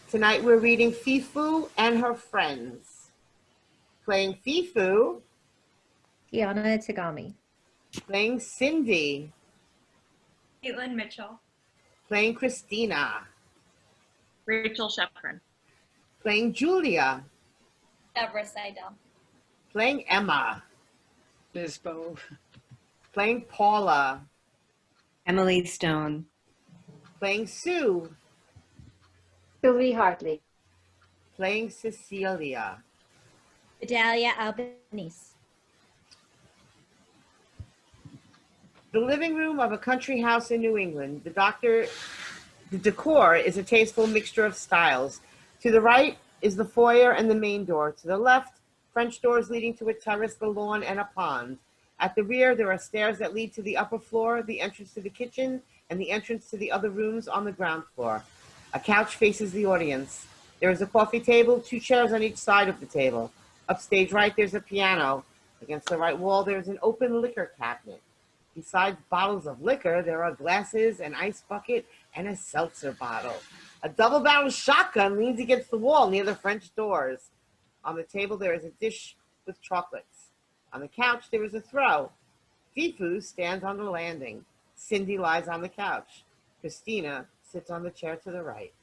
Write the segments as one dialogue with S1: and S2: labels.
S1: Tonight we're reading Fefu and Her Friends. Playing Fefu.
S2: Tianna Tagami.
S1: Playing Cindy.
S3: Kaitlyn Mitchell.
S1: Playing Christina.
S3: Rachael Schefrin.
S1: Playing Julia.
S4: Devra Seidel.
S1: Playing Emma.
S5: Ms. Bove.
S1: Playing Paula.
S6: Emily Stone.
S1: Playing Sue.
S7: Sylvie Hartley.
S1: Playing Cecilia.
S4: Bidalia, Albanese.
S1: The living room of a country house in New England. The decor is a tasteful mixture of styles. To the right is the foyer and the main door. To the left, French doors leading to a terrace, the lawn, and a pond. At the rear, there are stairs that lead to the upper floor, the entrance to the kitchen, and the entrance to the other rooms on the ground floor. A couch faces the audience. There is a coffee table, 2 chairs on each side of the table. Upstage right, there's a piano. Against the right wall, there's an open liquor cabinet. Besides bottles of liquor, there are glasses, an ice bucket, and a seltzer bottle. A double-barrel shotgun leans against the wall near the French doors. On the table, there is a dish with chocolates. On the couch, there is a throw. Fefu stands on the landing. Cindy lies on the couch. Christina sits on the chair to the right.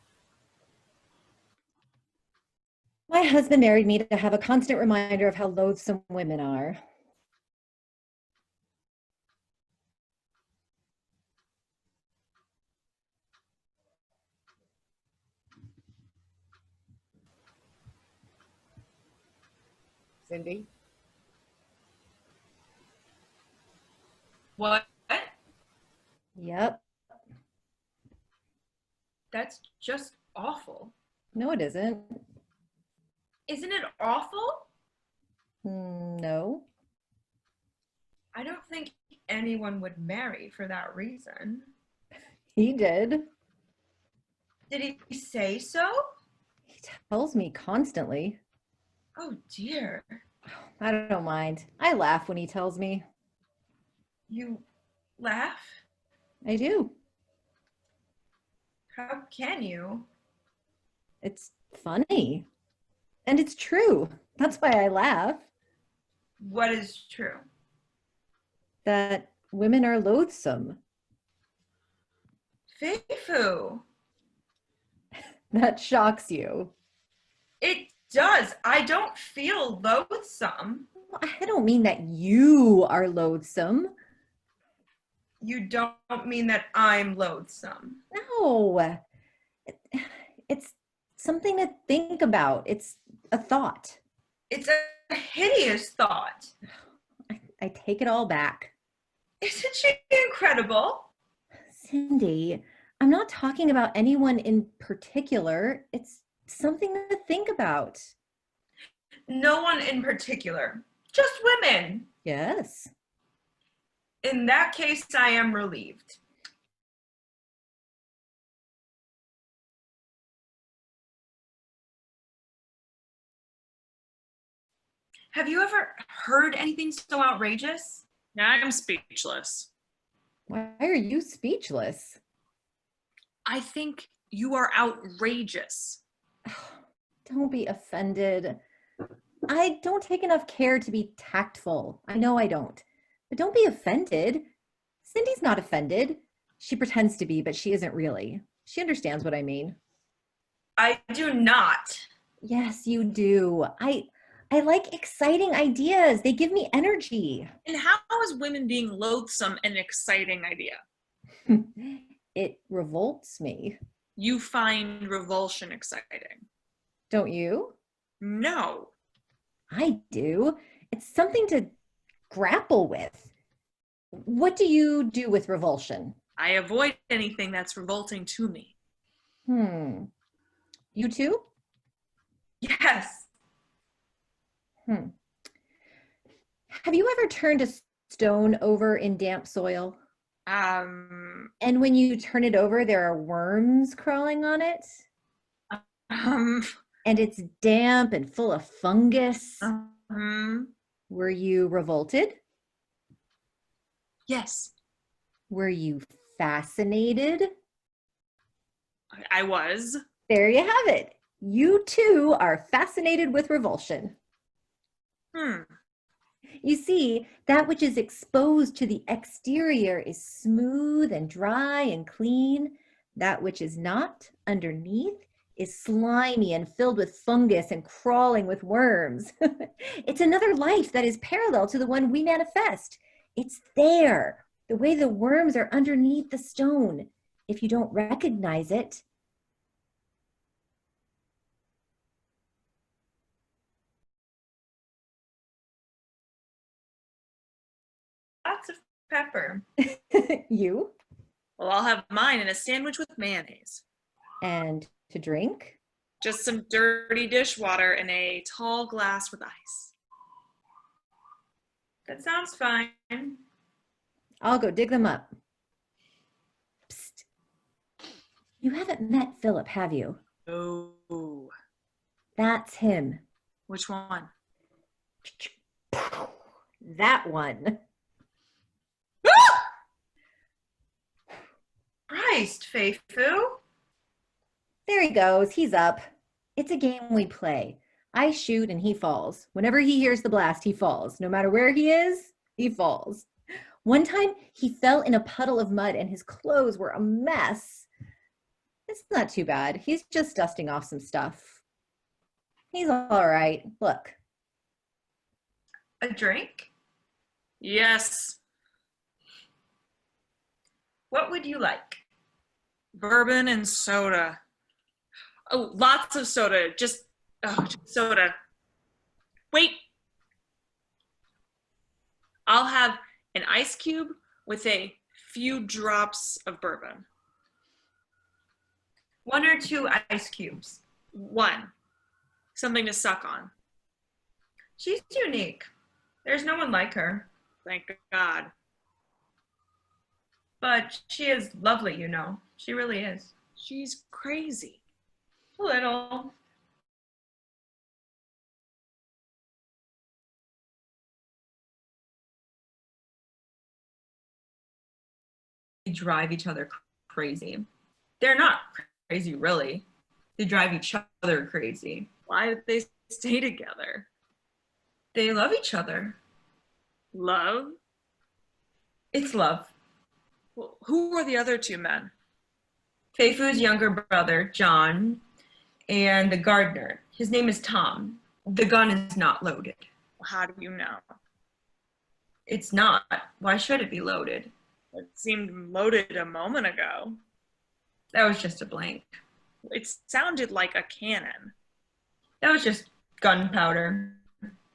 S2: My husband married me to have a constant reminder of how loathsome women are.
S1: Cindy?
S3: What?
S2: Yep.
S3: That's just awful.
S2: No, it isn't.
S3: Isn't it awful?
S2: No.
S3: I don't think anyone would marry for that reason.
S2: He did.
S3: Did he say so?
S2: He tells me constantly.
S3: Oh dear.
S2: I don't mind. I laugh when he tells me.
S3: You laugh?
S2: I do.
S3: How can you?
S2: It's funny. And it's true. That's why I laugh.
S3: What is true?
S2: That women are loathsome.
S3: Fefu.
S2: That shocks you.
S3: It does. I don't feel loathsome.
S2: I don't mean that you are loathsome.
S3: You don't mean that I'm loathsome.
S2: No. It's something to think about. It's a thought.
S3: It's a hideous thought.
S2: I take it all back.
S3: Isn't she incredible?
S2: Cindy, I'm not talking about anyone in particular. It's something to think about.
S3: No one in particular. Just women.
S2: Yes.
S3: In that case, I am relieved. Have you ever heard anything so outrageous?
S8: I'm speechless.
S2: Why are you speechless?
S8: I think you are outrageous.
S2: Don't be offended. I don't take enough care to be tactful. I know I don't. But don't be offended. Cindy's not offended. She pretends to be, but she isn't really. She understands what I mean.
S3: I do not.
S2: Yes, you do. I like exciting ideas. They give me energy.
S8: And how is women being loathsome an exciting idea?
S2: It revolts me.
S8: You find revulsion exciting.
S2: Don't you?
S8: No.
S2: I do. It's something to grapple with. What do you do with revulsion?
S8: I avoid anything that's revolting to me.
S2: You too?
S3: Yes.
S2: Have you ever turned a stone over in damp soil? And when you turn it over, there are worms crawling on it? And it's damp and full of fungus? Were you revolted?
S8: Yes.
S2: Were you fascinated?
S8: I was.
S2: There you have it. You too are fascinated with revulsion. You see, that which is exposed to the exterior is smooth and dry and clean. That which is not, underneath, is slimy and filled with fungus and crawling with worms. It's another life that is parallel to the one we manifest. It's there, the way the worms are underneath the stone. If you don't recognize it,
S3: Lots of pepper.
S2: you,
S8: Well, I'll have mine in a sandwich with mayonnaise.
S2: and to drink.
S8: Just some dirty dishwater in a tall glass with ice.
S3: That sounds fine.
S2: I'll go dig them up. Psst. You haven't met Philip, have you?
S8: Oh,
S2: That's him.
S8: which one?
S2: That one.
S3: Christ, Fefu.
S2: There he goes. He's up. It's a game we play. I shoot and he falls. Whenever he hears the blast, he falls. No matter where he is, he falls. One time, he fell in a puddle of mud and his clothes were a mess. It's not too bad. He's just dusting off some stuff. He's all right. Look.
S3: A drink?
S8: Yes,
S3: What would you like?
S8: bourbon and soda. Oh, lots of soda. Just soda. Wait. I'll have an ice cube with a few drops of bourbon.
S3: 1 or 2 ice cubes.
S8: One. Something to suck on.
S3: She's unique. There's no one like her.
S8: Thank God.
S3: But she is lovely, you know. She really is.
S8: She's crazy.
S3: A little. They drive each other crazy. They're not crazy, really. They drive each other crazy.
S8: Why did they stay together?
S3: They love each other.
S8: Love?
S3: It's love.
S8: Well, who are the other two men?
S3: Fefu's younger brother, John, and the gardener. His name is Tom. The gun is not loaded.
S8: How do you know?
S3: It's not. Why should it be loaded?
S8: It seemed loaded a moment ago.
S3: That was just a blank.
S8: It sounded like a cannon.
S3: That was just gunpowder.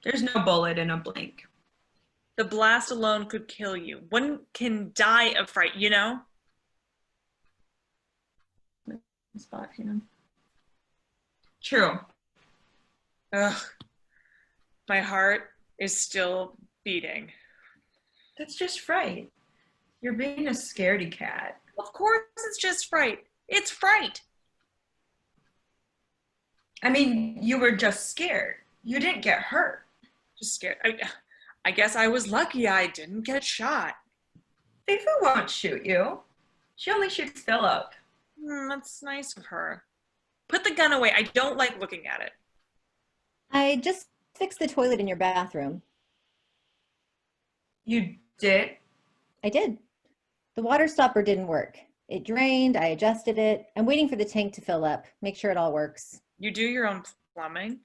S3: There's no bullet in a blank.
S8: The blast alone could kill you. One can die of fright, you know?
S3: Spot him. True.
S8: Ugh. My heart is still beating.
S3: That's just fright. You're being a scaredy cat.
S8: Of course it's just fright. It's fright.
S3: I mean, you were just scared. You didn't get hurt.
S8: Just scared. I guess I was lucky I didn't get shot.
S3: Fefu won't shoot you. She only shoots Philip.
S8: That's nice of her. Put the gun away. I don't like looking at it.
S2: I just fixed the toilet in your bathroom.
S3: You did?
S2: I did. The water stopper didn't work. It drained, I adjusted it. I'm waiting for the tank to fill up, make sure it all works.
S8: You do your own plumbing?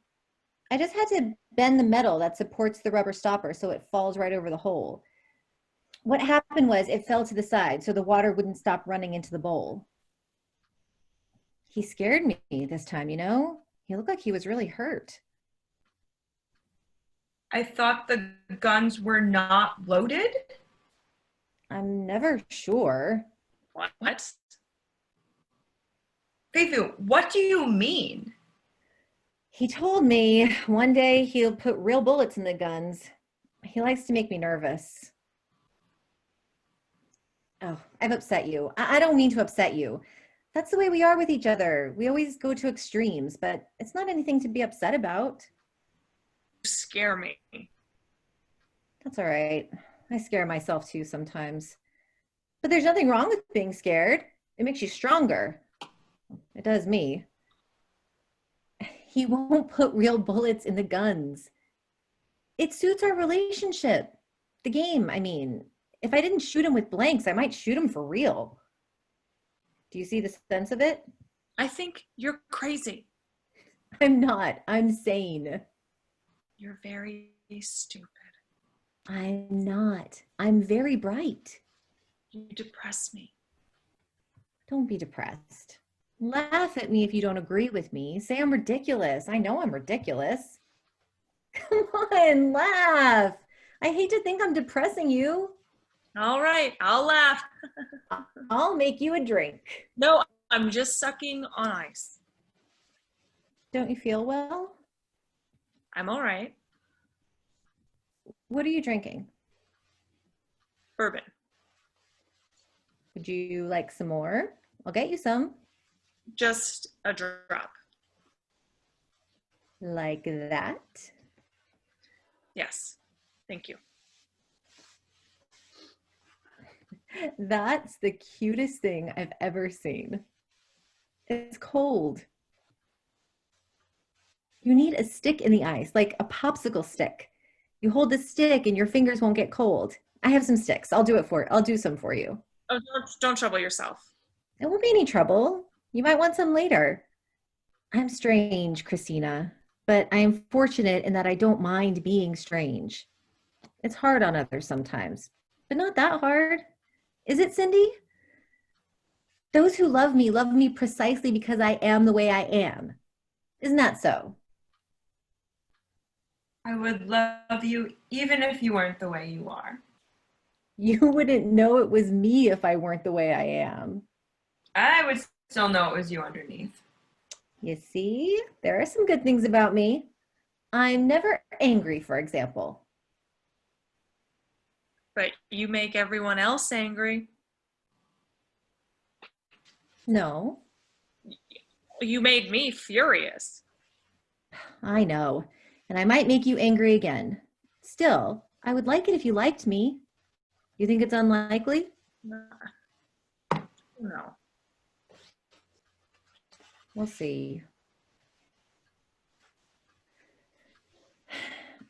S2: I just had to bend the metal that supports the rubber stopper so it falls right over the hole. What happened was it fell to the side so the water wouldn't stop running into the bowl. He scared me this time, you know? He looked like he was really hurt.
S3: I thought the guns were not loaded.
S2: I'm never sure.
S8: What?
S3: Fefu, what do you mean?
S2: He told me one day he'll put real bullets in the guns. He likes to make me nervous. Oh, I've upset you. I don't mean to upset you. That's the way we are with each other. We always go to extremes, but it's not anything to be upset about.
S8: You scare me.
S2: That's all right. I scare myself too sometimes. But there's nothing wrong with being scared. It makes you stronger. It does me. He won't put real bullets in the guns. It suits our relationship. The game, I mean. If I didn't shoot him with blanks, I might shoot him for real. Do you see the sense of it?
S8: I think you're crazy.
S2: I'm not. I'm sane.
S8: You're very stupid.
S2: I'm not. I'm very bright.
S8: You depress me.
S2: Don't be depressed. Laugh at me if you don't agree with me. Say I'm ridiculous. I know I'm ridiculous. Come on, laugh. I hate to think I'm depressing you.
S8: All right, I'll laugh.
S2: I'll make you a drink.
S8: No, I'm just sucking on ice.
S2: Don't you feel well?
S8: I'm all right.
S2: What are you drinking?
S8: Bourbon.
S2: Would you like some more? I'll get you some.
S8: Just a drop.
S2: Like that?
S8: Yes. Thank you.
S2: That's the cutest thing I've ever seen. It's cold. You need a stick in the ice, like a popsicle stick. You hold the stick and your fingers won't get cold. I have some sticks. I'll do some for you.
S8: Oh, don't trouble yourself.
S2: It won't be any trouble. You might want some later. I'm strange, Christina, but I am fortunate in that I don't mind being strange. It's hard on others sometimes, but not that hard. Is it, Cindy? Those who love me precisely because I am the way I am. Isn't that so?
S3: I would love you even if you weren't the way you are.
S2: You wouldn't know it was me if I weren't the way I am.
S3: I would still know it was you underneath.
S2: You see, there are some good things about me. I'm never angry, for example.
S8: But you make everyone else angry.
S2: No,
S8: You made me furious.
S2: I know, and I might make you angry again. Still, I would like it if you liked me. You think it's unlikely?
S8: No.
S2: We'll see.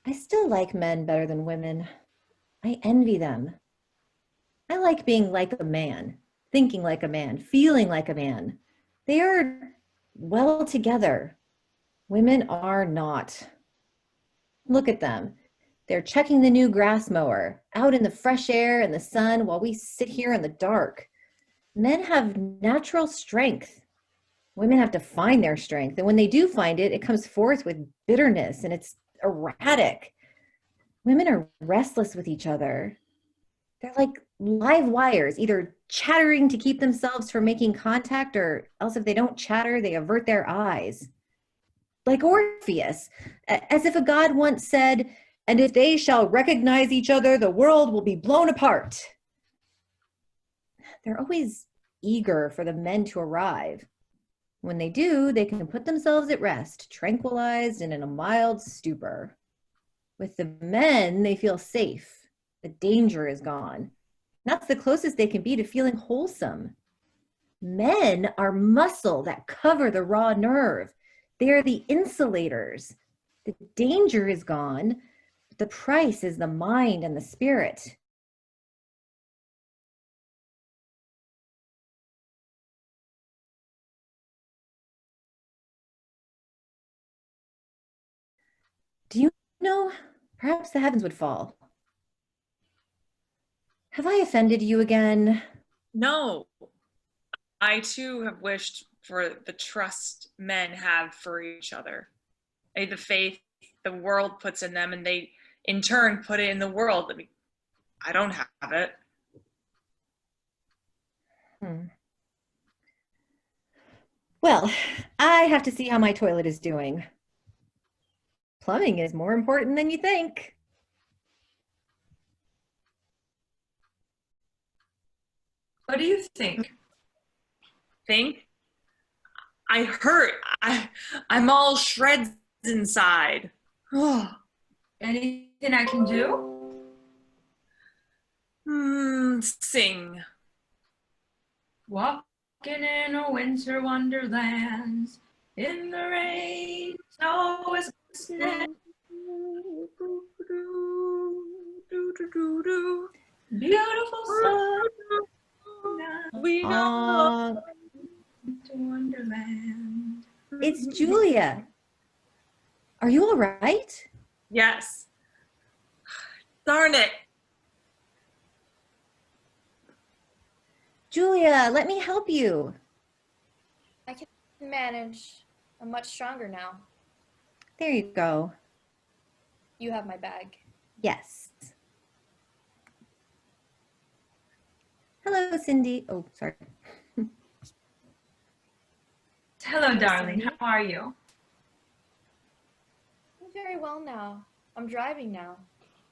S2: I still like men better than women. I envy them. I like being like a man, thinking like a man, feeling like a man. They are well together. Women are not. Look at them. They're checking the new grass mower, out in the fresh air and the sun while we sit here in the dark. Men have natural strength. Women have to find their strength. And when they do find it, it comes forth with bitterness and it's erratic. Women are restless with each other. They're like live wires, either chattering to keep themselves from making contact, or else if they don't chatter, they avert their eyes. Like Orpheus, as if a god once said, "And if they shall recognize each other, the world will be blown apart." They're always eager for the men to arrive. When they do, they can put themselves at rest, tranquilized and in a mild stupor. With the men, they feel safe. The danger is gone. That's the closest they can be to feeling wholesome. Men are muscle that cover the raw nerve. They are the insulators. The danger is gone, but the price is the mind and the spirit. Do you know, perhaps the heavens would fall. Have I offended you again?
S8: No. I too have wished for the trust men have for each other. The faith the world puts in them, and they in turn put it in the world. I mean, I don't have it.
S2: Well, I have to see how my toilet is doing. Plumbing is more important than you think.
S3: What do you think?
S8: Think? I hurt. I'm all shreds inside.
S3: Anything I can do?
S8: Sing.
S3: Walking in a winter wonderland, In the rain, snow is glistening. Beautiful sun.
S8: We go
S2: Aw,
S3: To Wonderland.
S2: it's Julia. Are you all right?
S8: Yes. Darn it.
S2: Julia, let me help you.
S4: I can manage. I'm much stronger now.
S2: There you go.
S4: You have my bag.
S2: Yes. Hello, Cindy. Oh, sorry.
S3: Hello, darling. How are you?
S4: I'm very well now. I'm driving now.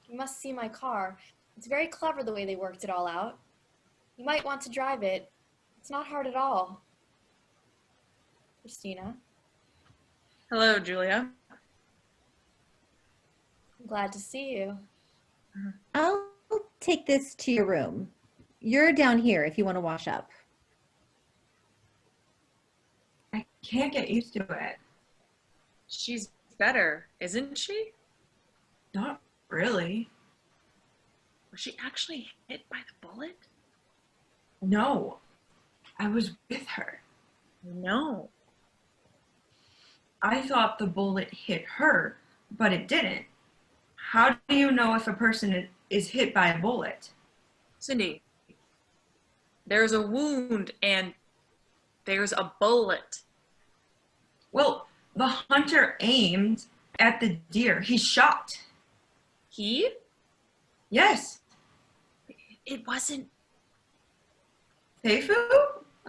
S4: You must see my car. It's very clever the way they worked it all out. You might want to drive it. It's not hard at all. Christina,
S8: Hello, Julia.
S4: I'm glad to see you.
S2: I'll take this to your room. You're down here if you want to wash up.
S3: I can't get used to it.
S8: She's better, isn't she?
S3: Not really.
S8: Was she actually hit by the bullet?
S3: No. I was with her.
S8: No.
S3: I thought the bullet hit her, but it didn't. How do you know if a person is hit by a bullet?
S8: Cindy, there's a wound and there's a bullet.
S3: Well, the hunter aimed at the deer. He shot.
S8: He?
S3: Yes.
S8: It wasn't.
S3: Fefu?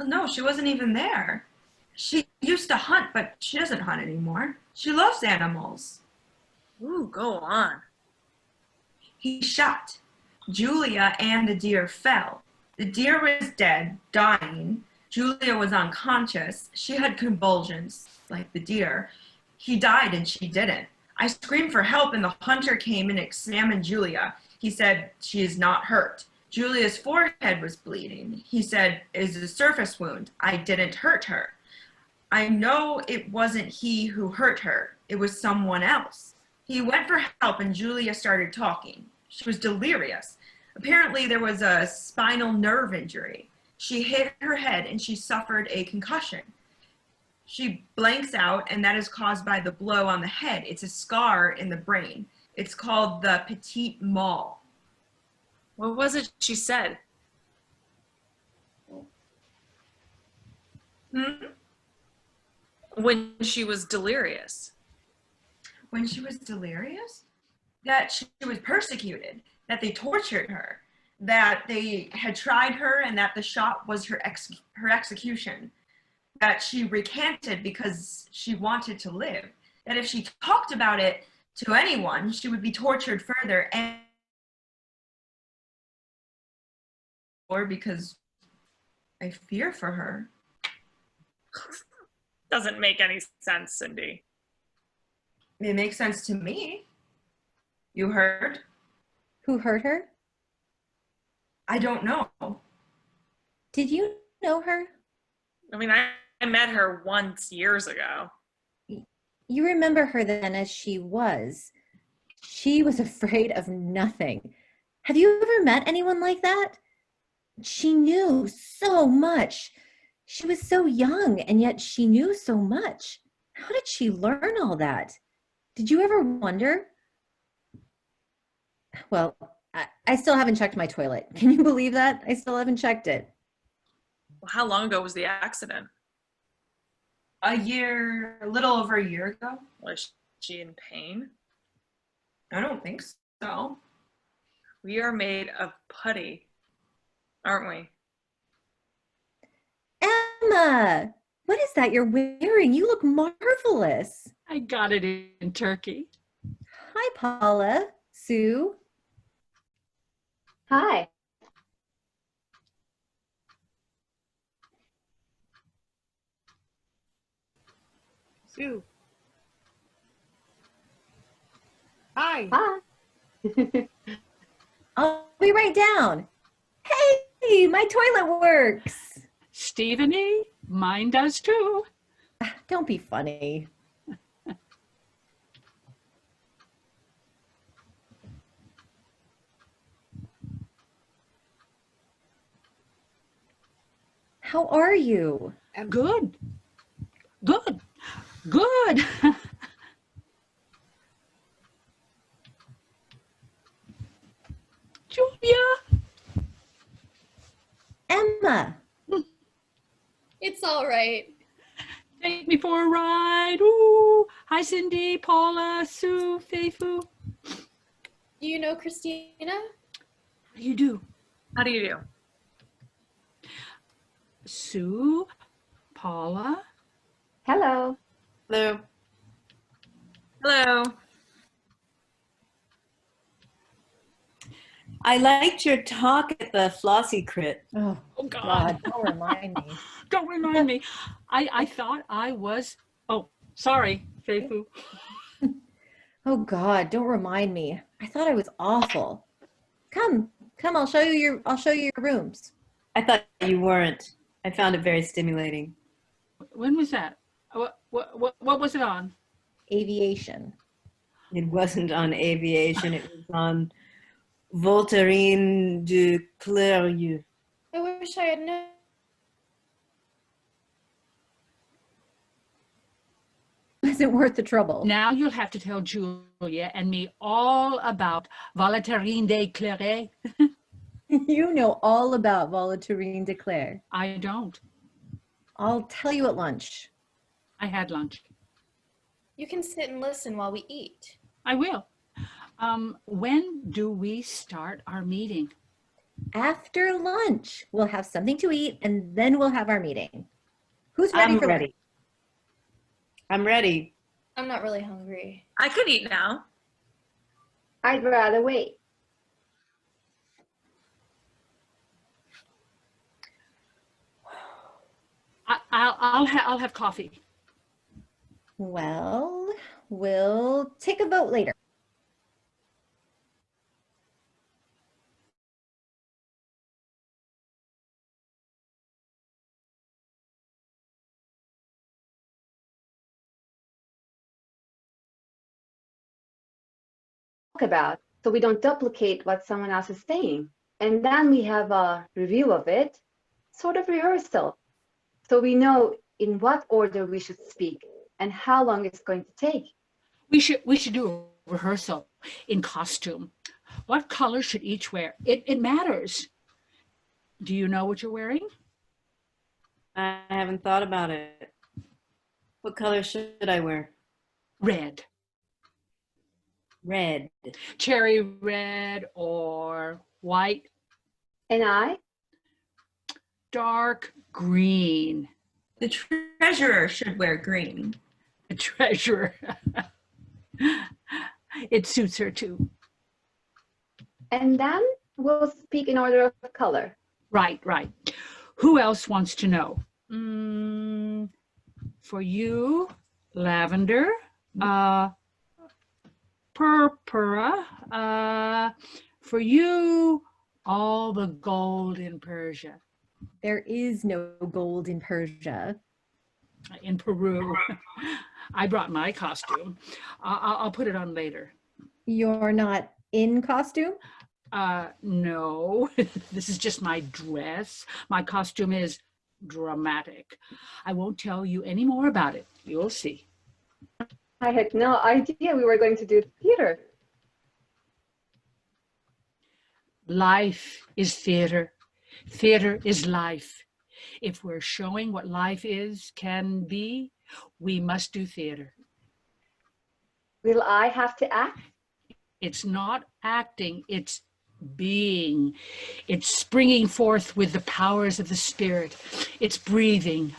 S3: No, she wasn't even there. She used to hunt, but she doesn't hunt anymore. She loves animals.
S8: Ooh, go on.
S3: He shot. Julia and the deer fell. The deer was dead, dying. Julia was unconscious. She had convulsions, like the deer. He died and she didn't. I screamed for help and the hunter came and examined Julia. He said, she is not hurt. Julia's forehead was bleeding. He said, it is a surface wound. I didn't hurt her. I know it wasn't he who hurt her. It was someone else. He went for help and Julia started talking. She was delirious. Apparently there was a spinal nerve injury. She hit her head and she suffered a concussion. She blanks out and that is caused by the blow on the head. It's a scar in the brain. It's called the petit mal.
S8: What was it she said? When she was delirious.
S3: When she was delirious? That she was persecuted, that they tortured her, that they had tried her and that the shot was her execution, that she recanted because she wanted to live, that if she talked about it to anyone, she would be tortured further, and or because I fear for her.
S8: Doesn't make any sense, Cindy.
S3: It makes sense to me. You heard?
S2: Who hurt her?
S3: I don't know.
S2: Did you know her?
S8: I mean, I met her once years ago.
S2: You remember her then as she was. She was afraid of nothing. Have you ever met anyone like that? She knew so much. She was so young, and yet she knew so much. How did she learn all that? Did you ever wonder? Well, I still haven't checked my toilet. Can you believe that? I still haven't checked it.
S8: Well, how long ago was the accident?
S3: A little over a year ago.
S8: Was she in pain?
S3: I don't think so.
S8: We are made of putty, aren't we?
S2: Emma, what is that you're wearing? You look marvelous.
S5: I got it in Turkey.
S2: Hi, Paula. Sue.
S7: Hi.
S1: Sue. Hi.
S7: Hi.
S2: I'll be right down. Hey, my toilet works.
S5: Stephanie, mine does too.
S2: Don't be funny. How are you?
S5: Good. Good. Good. Julia.
S2: Emma.
S4: It's all right.
S5: Take me for a ride. Ooh. Hi, Cindy, Paula, Sue, Fefu.
S4: Do you know Christina?
S5: What do you do?
S8: How do you do?
S5: Sue, Paula.
S7: Hello.
S6: Hello.
S8: Hello.
S6: I liked your talk at the Flossie Crit.
S2: Oh,
S5: Oh, God.
S2: God, don't remind me.
S5: Don't remind me. I thought I was, oh, sorry, Fefu.
S2: Oh, God, don't remind me. I thought I was awful. Come, I'll show you your rooms.
S6: I thought you weren't. I found it very stimulating.
S5: When was that? What was it on?
S2: Aviation.
S6: It wasn't on aviation. It was on Voltairine du Clerieux.
S4: I wish I had known.
S2: Isn't worth the trouble.
S5: Now you'll have to tell Julia and me all about Voltairine de Clerieux.
S2: You know all about Voltairine de Clerieux.
S5: I don't.
S2: I'll tell you at lunch.
S5: I had lunch.
S4: You can sit and listen while we eat.
S5: I will. When do we start our meeting?
S2: After lunch, we'll have something to eat and then we'll have our meeting. Who's ready for
S6: ready. I'm ready.
S4: I'm not really hungry.
S8: I could eat now.
S7: I'd rather wait.
S5: I'll have coffee.
S2: Well, we'll take a vote later.
S7: About so we don't duplicate what someone else is saying. And then we have a review of it, sort of rehearsal. So we know in what order we should speak and how long it's going to take.
S5: We should do a rehearsal in costume. What color should each wear? It matters. Do you know what you're wearing?
S6: I haven't thought about it. What color should I wear?
S5: Red.
S6: Red.
S5: Cherry red or white.
S7: And I?
S5: Dark green.
S3: The treasurer should wear green.
S5: The treasurer. It suits her too.
S7: And then we'll speak in order of color.
S5: Right. Who else wants to know? For you, lavender, purpura. For you, all the gold in Persia.
S2: There is no gold in Persia.
S5: In Peru. I brought my costume. I'll put it on later.
S2: You're not in costume?
S5: No, this is just my dress. My costume is dramatic. I won't tell you any more about it. You'll see.
S7: I had no idea we were going to do theater.
S5: Life is theater. Theater is life. If we're showing what life can be, we must do theater.
S7: Will I have to act?
S5: It's not acting, it's being. It's springing forth with the powers of the spirit. It's breathing.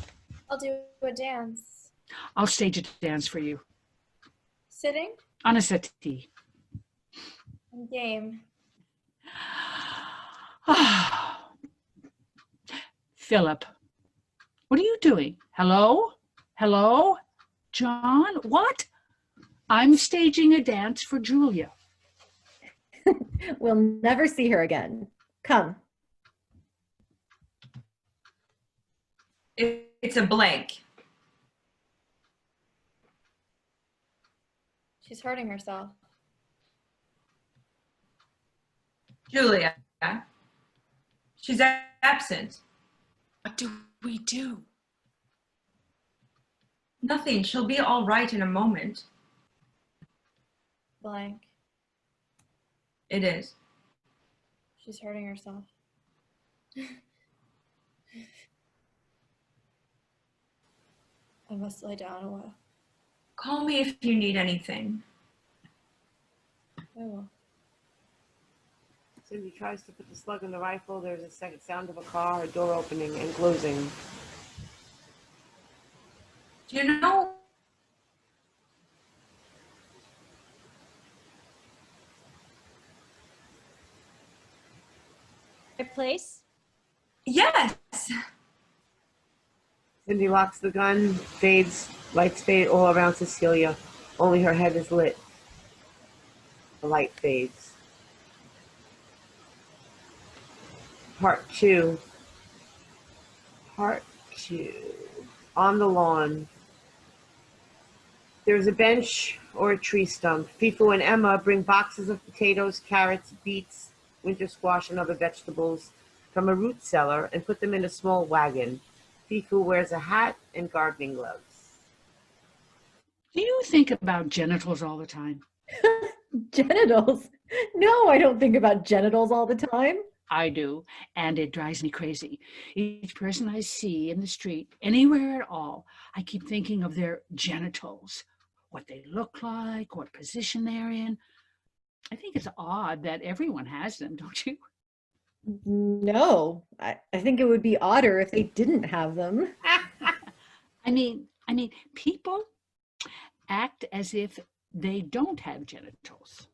S4: I'll do a dance.
S5: I'll stage a dance for you.
S4: Sitting?
S5: On a settee.
S4: Game.
S5: Philip, what are you doing? Hello? Hello? John? What? I'm staging a dance for Julia.
S2: We'll never see her again. Come.
S3: It's a blank.
S4: She's hurting herself.
S3: Julia, she's absent.
S8: What do we do?
S3: Nothing. She'll be all right in a moment.
S4: Blank.
S3: It is.
S4: She's hurting herself. I must lie down a while.
S3: Call me if you need anything.
S4: I will.
S1: Cindy tries to put the slug in the rifle. There's a second sound of a car, a door opening and closing.
S3: Do you know?
S9: Your place?
S3: Yes.
S1: Cindy locks the gun, fades, lights fade all around Cecilia. Only her head is lit. The light fades. Part 2. Part 2. On the lawn. There's a bench or a tree stump. Fefu and Emma bring boxes of potatoes, carrots, beets, winter squash, and other vegetables from a root cellar and put them in a small wagon. Fefu wears a hat and gardening gloves.
S5: Do you think about genitals all the time?
S2: Genitals? No, I don't think about genitals all the time.
S5: I do, and it drives me crazy. Each person I see in the street, anywhere at all, I keep thinking of their genitals, what they look like, what position they're in. I think it's odd that everyone has them, don't you?
S2: No, I think it would be odder if they didn't have them.
S5: I mean, people act as if they don't have genitals.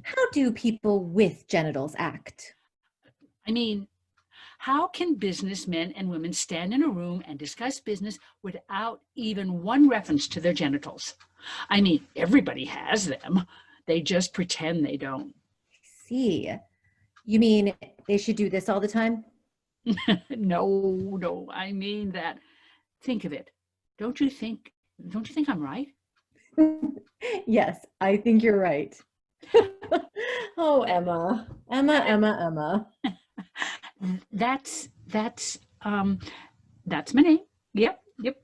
S2: How do people with genitals act?
S5: I mean, how can businessmen and women stand in a room and discuss business without even one reference to their genitals? I mean, everybody has them. They just pretend they don't.
S2: See, you mean they should do this all the time?
S5: No, I mean that. Think of it. Don't you think I'm right?
S2: Yes, I think you're right. Oh, Emma.
S5: That's my name. Yep,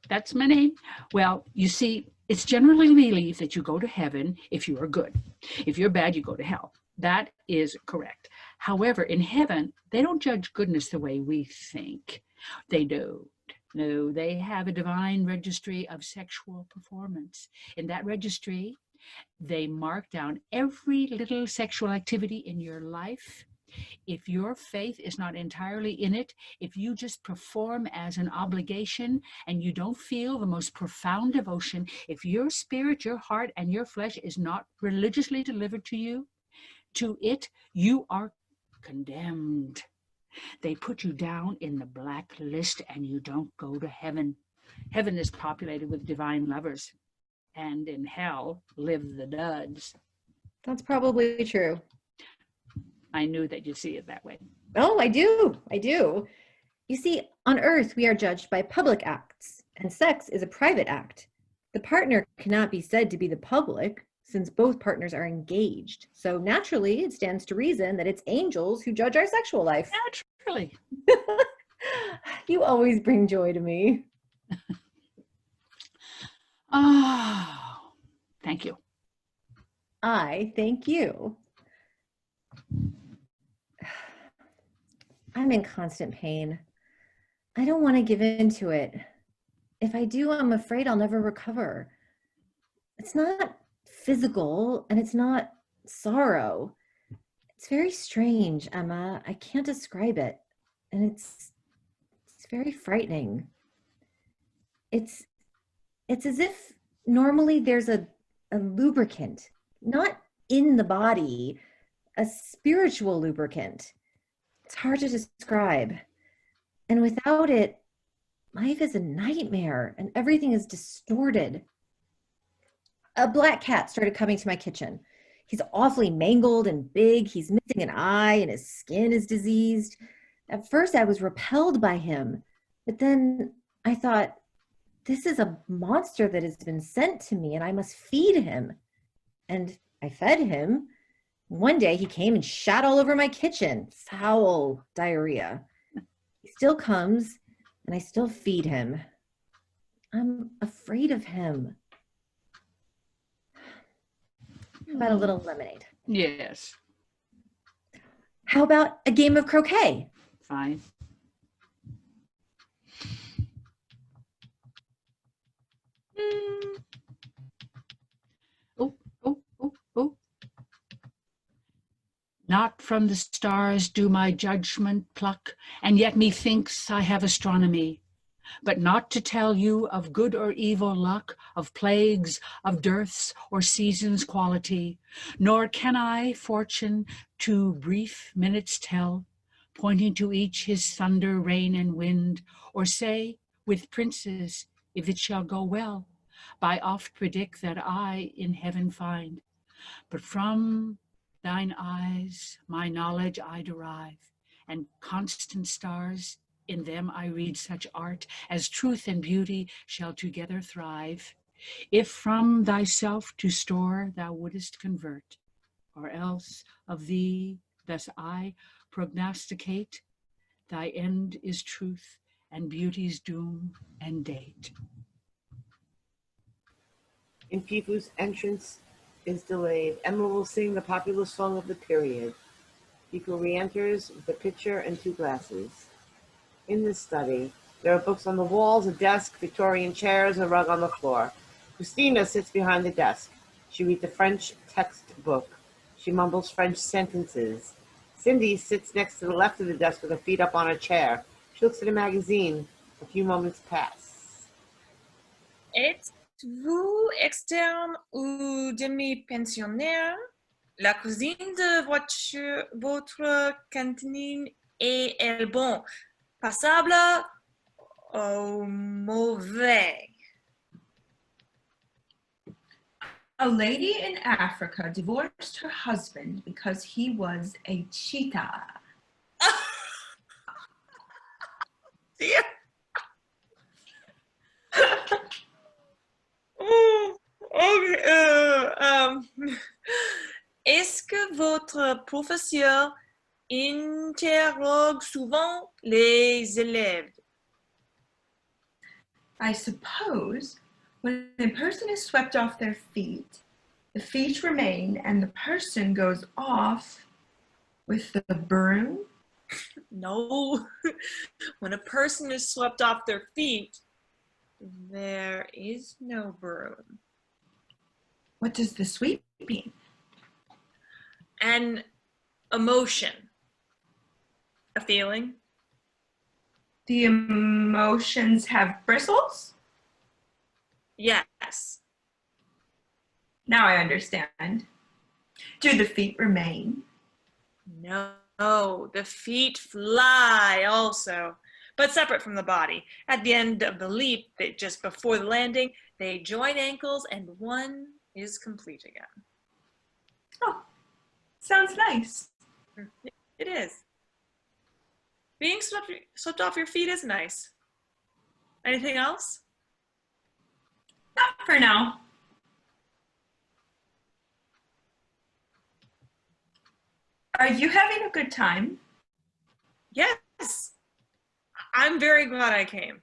S5: that's my name. Well, you see, it's generally believed that you go to heaven if you are good. If you're bad, you go to hell. That is correct. However, in heaven, they don't judge goodness the way we think. They don't. No, they have a divine registry of sexual performance. In that registry, they mark down every little sexual activity in your life. If your faith is not entirely in it, if you just perform as an obligation and you don't feel the most profound devotion, if your spirit, your heart, and your flesh is not religiously delivered to it, you are condemned. They put you down in the black list and you don't go to heaven. Heaven is populated with divine lovers, and in hell live the duds.
S2: That's probably true.
S5: I knew that you'd see it that way.
S2: Oh, I do. You see, on earth, we are judged by public acts, and sex is a private act. The partner cannot be said to be the public, since both partners are engaged. So naturally, it stands to reason that it's angels who judge our sexual life.
S5: Naturally.
S2: You always bring joy to me.
S5: Oh, thank you.
S2: I thank you. I'm in constant pain. I don't want to give in to it. If I do, I'm afraid I'll never recover. It's not physical and it's not sorrow. It's very strange, Emma. I can't describe it. And it's very frightening. It's as if normally there's a lubricant, not in the body, a spiritual lubricant. It's hard to describe. And without it, life is a nightmare and everything is distorted. A black cat started coming to my kitchen. He's awfully mangled and big. He's missing an eye and his skin is diseased. At first I was repelled by him, but then I thought, this is a monster that has been sent to me and I must feed him. and I fed him. One day he came and shat all over my kitchen. Foul diarrhea. He still comes, and I still feed him. I'm afraid of him. How about a little lemonade?
S5: Yes.
S2: How about a game of croquet?
S5: Fine. Oh, oh, oh, oh. Not from the stars do my judgment pluck, and yet methinks I have astronomy, but not to tell you of good or evil luck, of plagues, of dearths, or seasons' quality, nor can I fortune to brief minutes tell, pointing to each his thunder, rain, and wind, or say, with princes, if it shall go well, by oft predict that I in heaven find. But from thine eyes my knowledge I derive, and constant stars, in them I read such art as truth and beauty shall together thrive. If from thyself to store thou wouldest convert, or else of thee thus I prognosticate, thy end is truth and beauty's doom and date.
S1: In Fefu's entrance is delayed. Emma will sing the popular song of the period. Fefu re-enters with a pitcher and 2 glasses. In the study, there are books on the walls, a desk, Victorian chairs, a rug on the floor. Christina sits behind the desk. She reads a French textbook. She mumbles French sentences. Cindy sits next to the left of the desk with her feet up on a chair. She looks at a magazine. A few moments pass.
S8: Êtes-vous externe ou demi-pensionnaire? La cuisine de votre cantine est bon, passable ou mauvais?
S3: A lady in Africa divorced her husband because he was a cheetah.
S8: Yeah. Est-ce que votre professeur interroge souvent les élèves?
S3: I suppose when a person is swept off their feet, the feet remain and the person goes off with the broom.
S8: No. When a person is swept off their feet, there is no broom.
S3: What does the sweep mean?
S8: An emotion. A feeling.
S3: The emotions have bristles?
S8: Yes.
S3: Now I understand. Do the feet remain?
S8: No, the feet fly also, but separate from the body. At the end of the leap, just before the landing, they join ankles and one is complete again.
S3: Oh, sounds nice.
S8: It is. Being swept off your feet is nice. Anything else?
S3: Not for now. Are you having a good time?
S8: Yes. I'm very glad I came.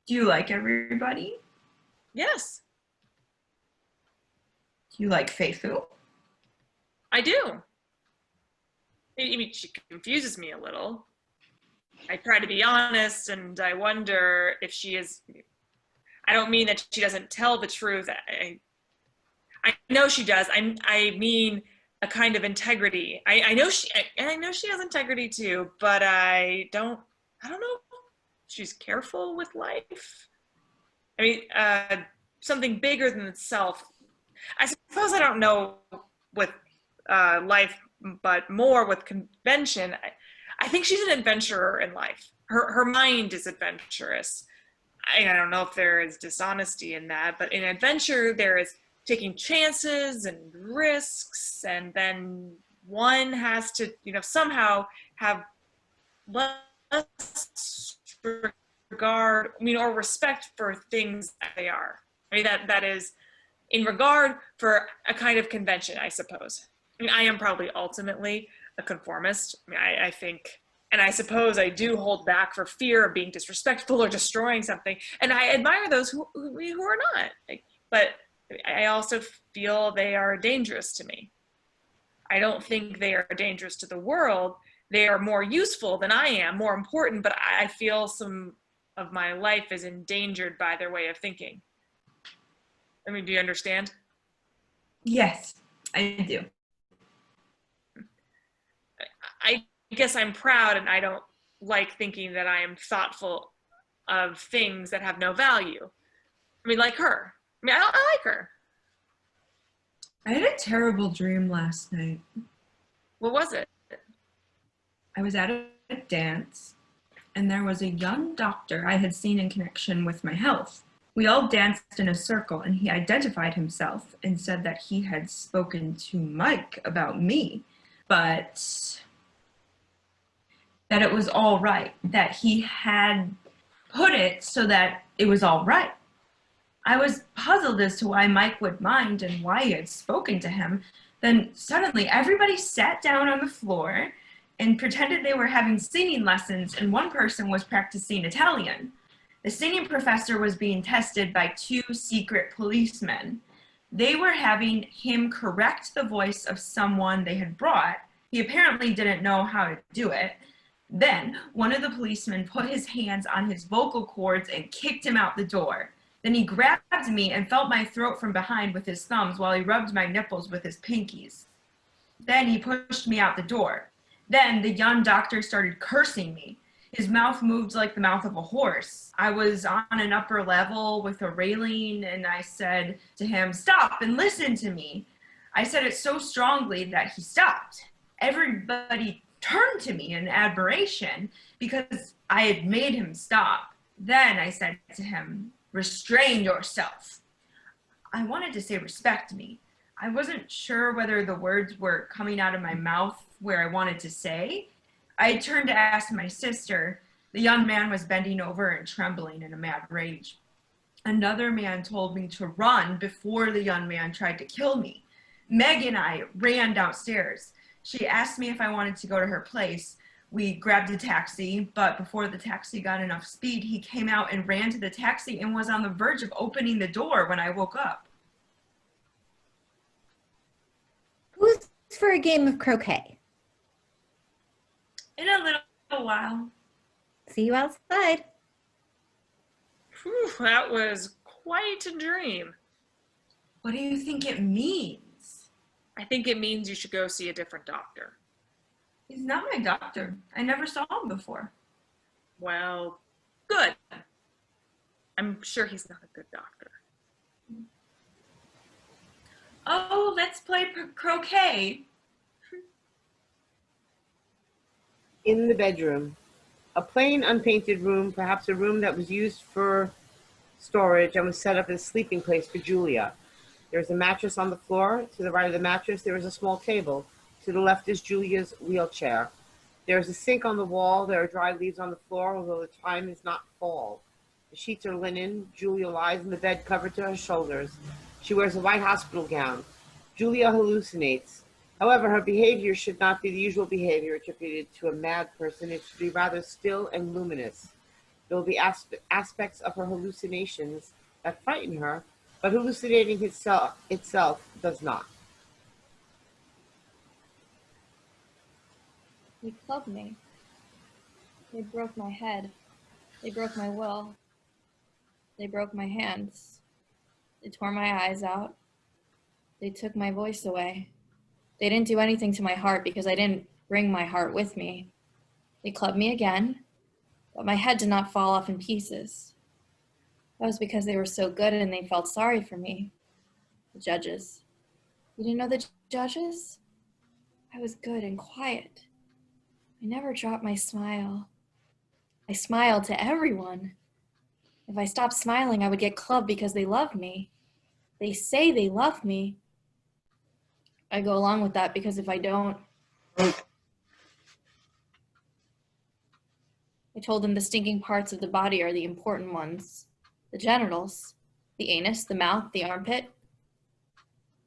S3: Do you like everybody?
S8: Yes,
S3: Do you like Fefu?
S8: I do. I mean, she confuses me a little. I try to be honest, and I wonder if she is. I don't mean that she doesn't tell the truth. I know she does. I mean a kind of integrity. I know she has integrity too, but I don't know. She's careful with life. I mean, something bigger than itself. I suppose I don't know with life, but more with convention. I think she's an adventurer in life. Her mind is adventurous. I don't know if there is dishonesty in that, but in adventure, there is taking chances and risks, and then one has to, somehow have less regard, or respect for things that they are. I mean, that is in regard for a kind of convention, I suppose. I mean, I am probably ultimately a conformist. I mean, I think, and I suppose I do hold back for fear of being disrespectful or destroying something. And I admire those who are not. But I also feel they are dangerous to me. I don't think they are dangerous to the world. They are more useful than I am, more important, but I feel some of my life is endangered by their way of thinking. I mean, do you understand?
S3: Yes, I do.
S8: I guess I'm proud and I don't like thinking that I am thoughtful of things that have no value. I mean, like her. I mean, I like her.
S3: I had a terrible dream last night.
S8: What was it?
S3: I was at a dance, and there was a young doctor I had seen in connection with my health. We all danced in a circle, and he identified himself and said that he had spoken to Mike about me, but that it was all right, that he had put it so that it was all right. I was puzzled as to why Mike would mind and why he had spoken to him. Then suddenly everybody sat down on the floor and pretended they were having singing lessons, and one person was practicing Italian. The singing professor was being tested by 2 secret policemen. They were having him correct the voice of someone they had brought. He apparently didn't know how to do it. Then one of the policemen put his hands on his vocal cords and kicked him out the door. Then he grabbed me and felt my throat from behind with his thumbs while he rubbed my nipples with his pinkies. Then he pushed me out the door. Then the young doctor started cursing me. His mouth moved like the mouth of a horse. I was on an upper level with a railing, and I said to him, "Stop and listen to me." I said it so strongly that he stopped. Everybody turned to me in admiration because I had made him stop. Then I said to him, "Restrain yourself." I wanted to say respect me. I wasn't sure whether the words were coming out of my mouth where I wanted to say. I turned to ask my sister. The young man was bending over and trembling in a mad rage. Another man told me to run before the young man tried to kill me. Meg and I ran downstairs. She asked me if I wanted to go to her place. We grabbed a taxi, but before the taxi got enough speed, he came out and ran to the taxi and was on the verge of opening the door when I woke up.
S2: Who's for a game of croquet?
S3: In a little while.
S2: See you outside.
S8: Whew, that was quite a dream.
S3: What do you think it means?
S8: I think it means you should go see a different doctor.
S3: He's not my doctor. I never saw him before.
S8: Well, good. I'm sure he's not a good doctor.
S3: Oh, let's play croquet.
S1: In the bedroom, a plain, unpainted room, perhaps a room that was used for storage and was set up as a sleeping place for Julia. There is a mattress on the floor. To the right of the mattress, there is a small table. To the left is Julia's wheelchair. There is a sink on the wall. There are dry leaves on the floor, although the time is not fall. The sheets are linen. Julia lies in the bed covered to her shoulders. She wears a white hospital gown. Julia hallucinates. However, her behavior should not be the usual behavior attributed to a mad person. It should be rather still and luminous. There will be aspects of her hallucinations that frighten her, but hallucinating itself does not.
S4: They clubbed me. They broke my head. They broke my will. They broke my hands. They tore my eyes out. They took my voice away. They didn't do anything to my heart because I didn't bring my heart with me. They clubbed me again, but my head did not fall off in pieces. That was because they were so good and they felt sorry for me. The judges. You didn't know the judges? I was good and quiet. I never dropped my smile. I smiled to everyone. If I stopped smiling, I would get clubbed because they love me. They say they love me. I go along with that because if I don't, I told them the stinking parts of the body are the important ones. The genitals, the anus, the mouth, the armpit.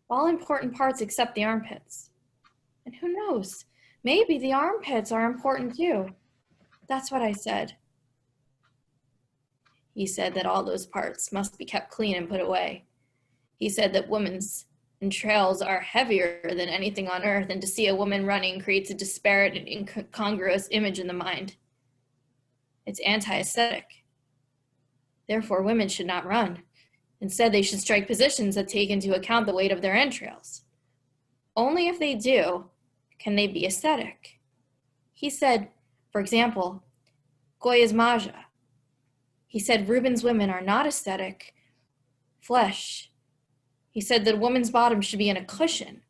S4: All important parts except the armpits. And who knows, maybe the armpits are important too. That's what I said. He said that all those parts must be kept clean and put away. He said that women's entrails are heavier than anything on earth, and to see a woman running creates a disparate and incongruous image in the mind. It's anti-aesthetic. Therefore, women should not run. Instead, they should strike positions that take into account the weight of their entrails. Only if they do can they be aesthetic. He said, for example, Goya's Maja. He said Rubens' women are not aesthetic, flesh. He said that a woman's bottom should be in a cushion.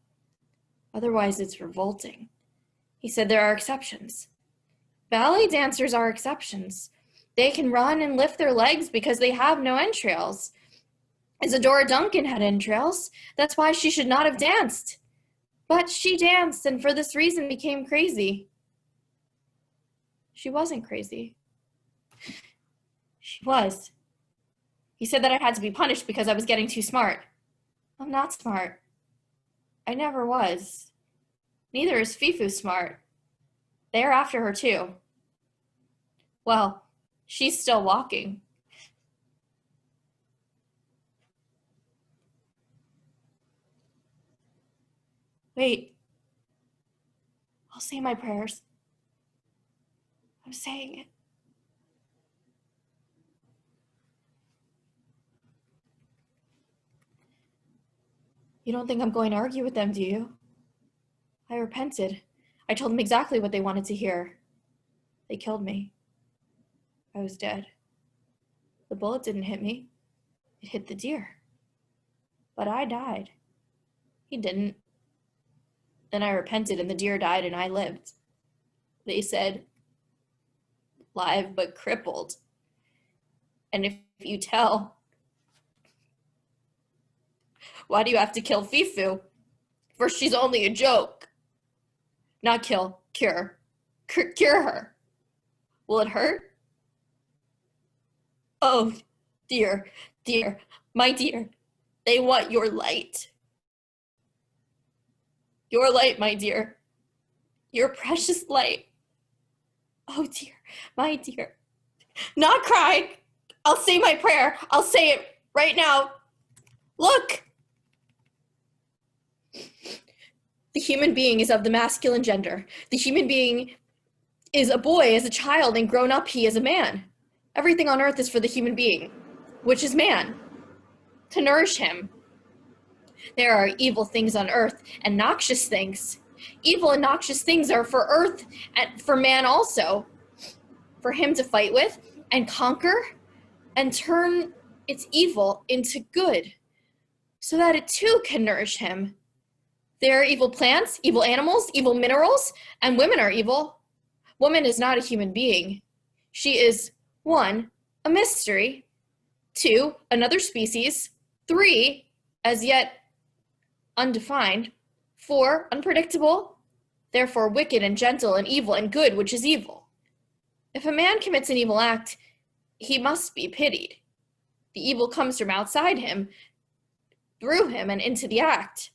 S4: Otherwise, it's revolting. He said there are exceptions. Ballet dancers are exceptions. They can run and lift their legs because they have no entrails. Isadora Duncan had entrails. That's why she should not have danced. But she danced and for this reason became crazy. She wasn't crazy. She was. He said that I had to be punished because I was getting too smart. I'm not smart. I never was. Neither is Fefu smart. They're after her too. Well, she's still walking. Wait. I'll say my prayers. I'm saying it. You don't think I'm going to argue with them, do you? I repented. I told them exactly what they wanted to hear. They killed me. I was dead. The bullet didn't hit me. It hit the deer. But I died. He didn't. Then I repented and the deer died and I lived. They said, live but crippled. And if you tell, why do you have to kill Fefu? For she's only a joke. Not kill, cure. Cure her. Will it hurt? Oh, dear, dear, my dear, they want your light. Your light, my dear. Your precious light. Oh, dear, my dear. Not crying. I'll say my prayer. I'll say it right now. Look. The human being is of the masculine gender. The human being is a boy as a child, and grown up he is a man. Everything on earth is for the human being, which is man, to nourish him. There are evil things on earth and noxious things. Evil and noxious things are for earth and for man also, for him to fight with and conquer and turn its evil into good, so that it too can nourish him. There are evil plants, evil animals, evil minerals, and women are evil. Woman is not a human being. She is 1, a mystery, 2, another species, 3, as yet undefined, 4, unpredictable, therefore wicked and gentle and evil and good, which is evil. If a man commits an evil act, he must be pitied. The evil comes from outside him, through him, and into the act.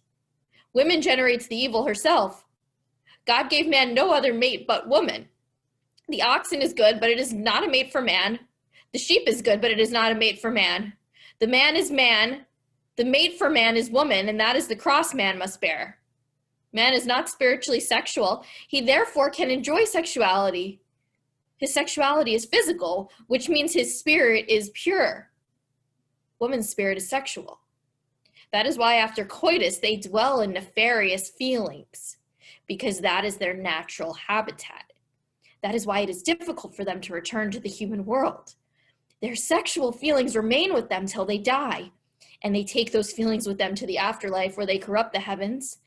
S4: Woman generates the evil herself. God gave man no other mate but woman. The oxen is good, but it is not a mate for man. The sheep is good, but it is not a mate for man. The man is man. The mate for man is woman, and that is the cross man must bear. Man is not spiritually sexual. He therefore can enjoy sexuality. His sexuality is physical, which means his spirit is pure. Woman's spirit is sexual. That is why after coitus, they dwell in nefarious feelings, because that is their natural habitat. That is why it is difficult for them to return to the human world. Their sexual feelings remain with them till they die, and they take those feelings with them to the afterlife where they corrupt the heavens,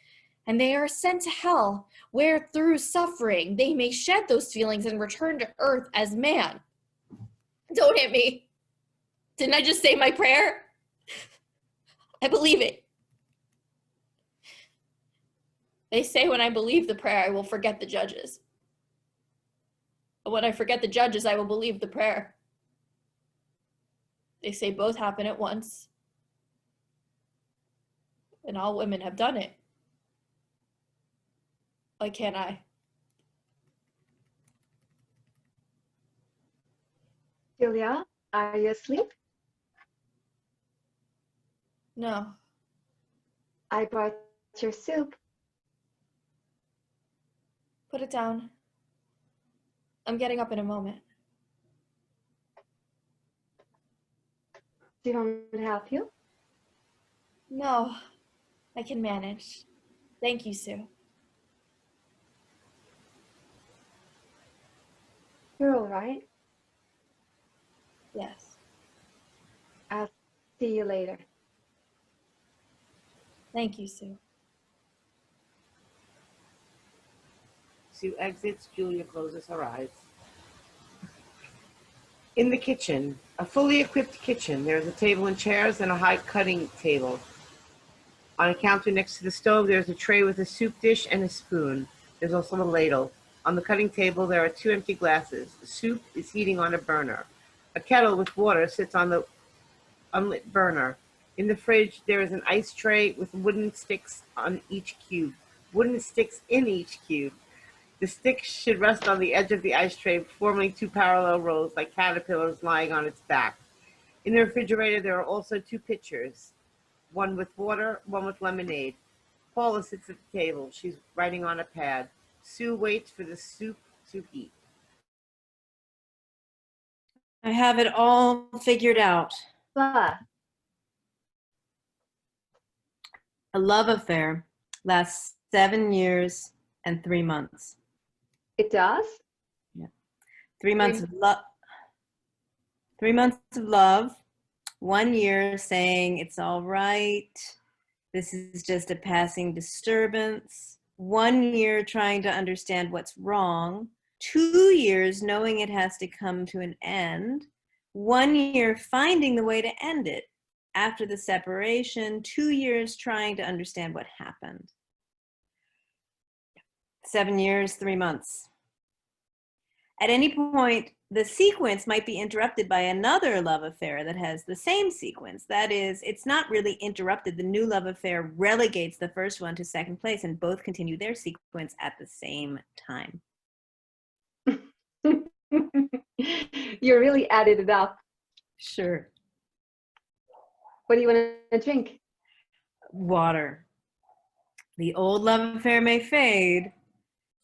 S4: and they are sent to hell, where through suffering they may shed those feelings and return to earth as man. Don't hit me. Didn't I just say my prayer? I believe it. They say when I believe the prayer, I will forget the judges. But when I forget the judges, I will believe the prayer. They say both happen at once. and all women have done it. Why can't I?
S7: Julia, are you asleep?
S4: No.
S7: I brought your soup.
S4: Put it down. I'm getting up in a moment.
S7: Do you want me to help you?
S4: No, I can manage. Thank you, Sue.
S7: You're all right.
S4: Yes.
S7: I'll see you later.
S4: Thank you, Sue.
S1: Sue exits. Julia closes her eyes. In the kitchen, a fully equipped kitchen, there is a table and chairs and a high cutting table. On a counter next to the stove, there's a tray with a soup dish and a spoon. There's also a ladle. On the cutting table, there are 2 empty glasses. The soup is heating on a burner. A kettle with water sits on the unlit burner. In the fridge, there is an ice tray with wooden sticks on each cube. Wooden sticks in each cube. The sticks should rest on the edge of the ice tray, forming 2 parallel rows like caterpillars lying on its back. In the refrigerator, there are also 2 pitchers, one with water, one with lemonade. Paula sits at the table. She's writing on a pad. Sue waits for the soup to heat.
S6: I have it all figured out.
S7: But
S6: A love affair lasts 7 years and 3 months.
S7: it does?
S6: 3 months of love. 3 months of love. 1 year saying it's all right. This is just a passing disturbance. 1 year trying to understand what's wrong. 2 years knowing it has to come to an end. 1 year finding the way to end it. After the separation, 2 years trying to understand what happened. 7 years, 3 months. At any point, the sequence might be interrupted by another love affair that has the same sequence. That is, it's not really interrupted. The new love affair relegates the first one to second place and both continue their sequence at the same time.
S7: You really added it up.
S6: Sure.
S7: What do you want to drink?
S6: Water. The old love affair may fade,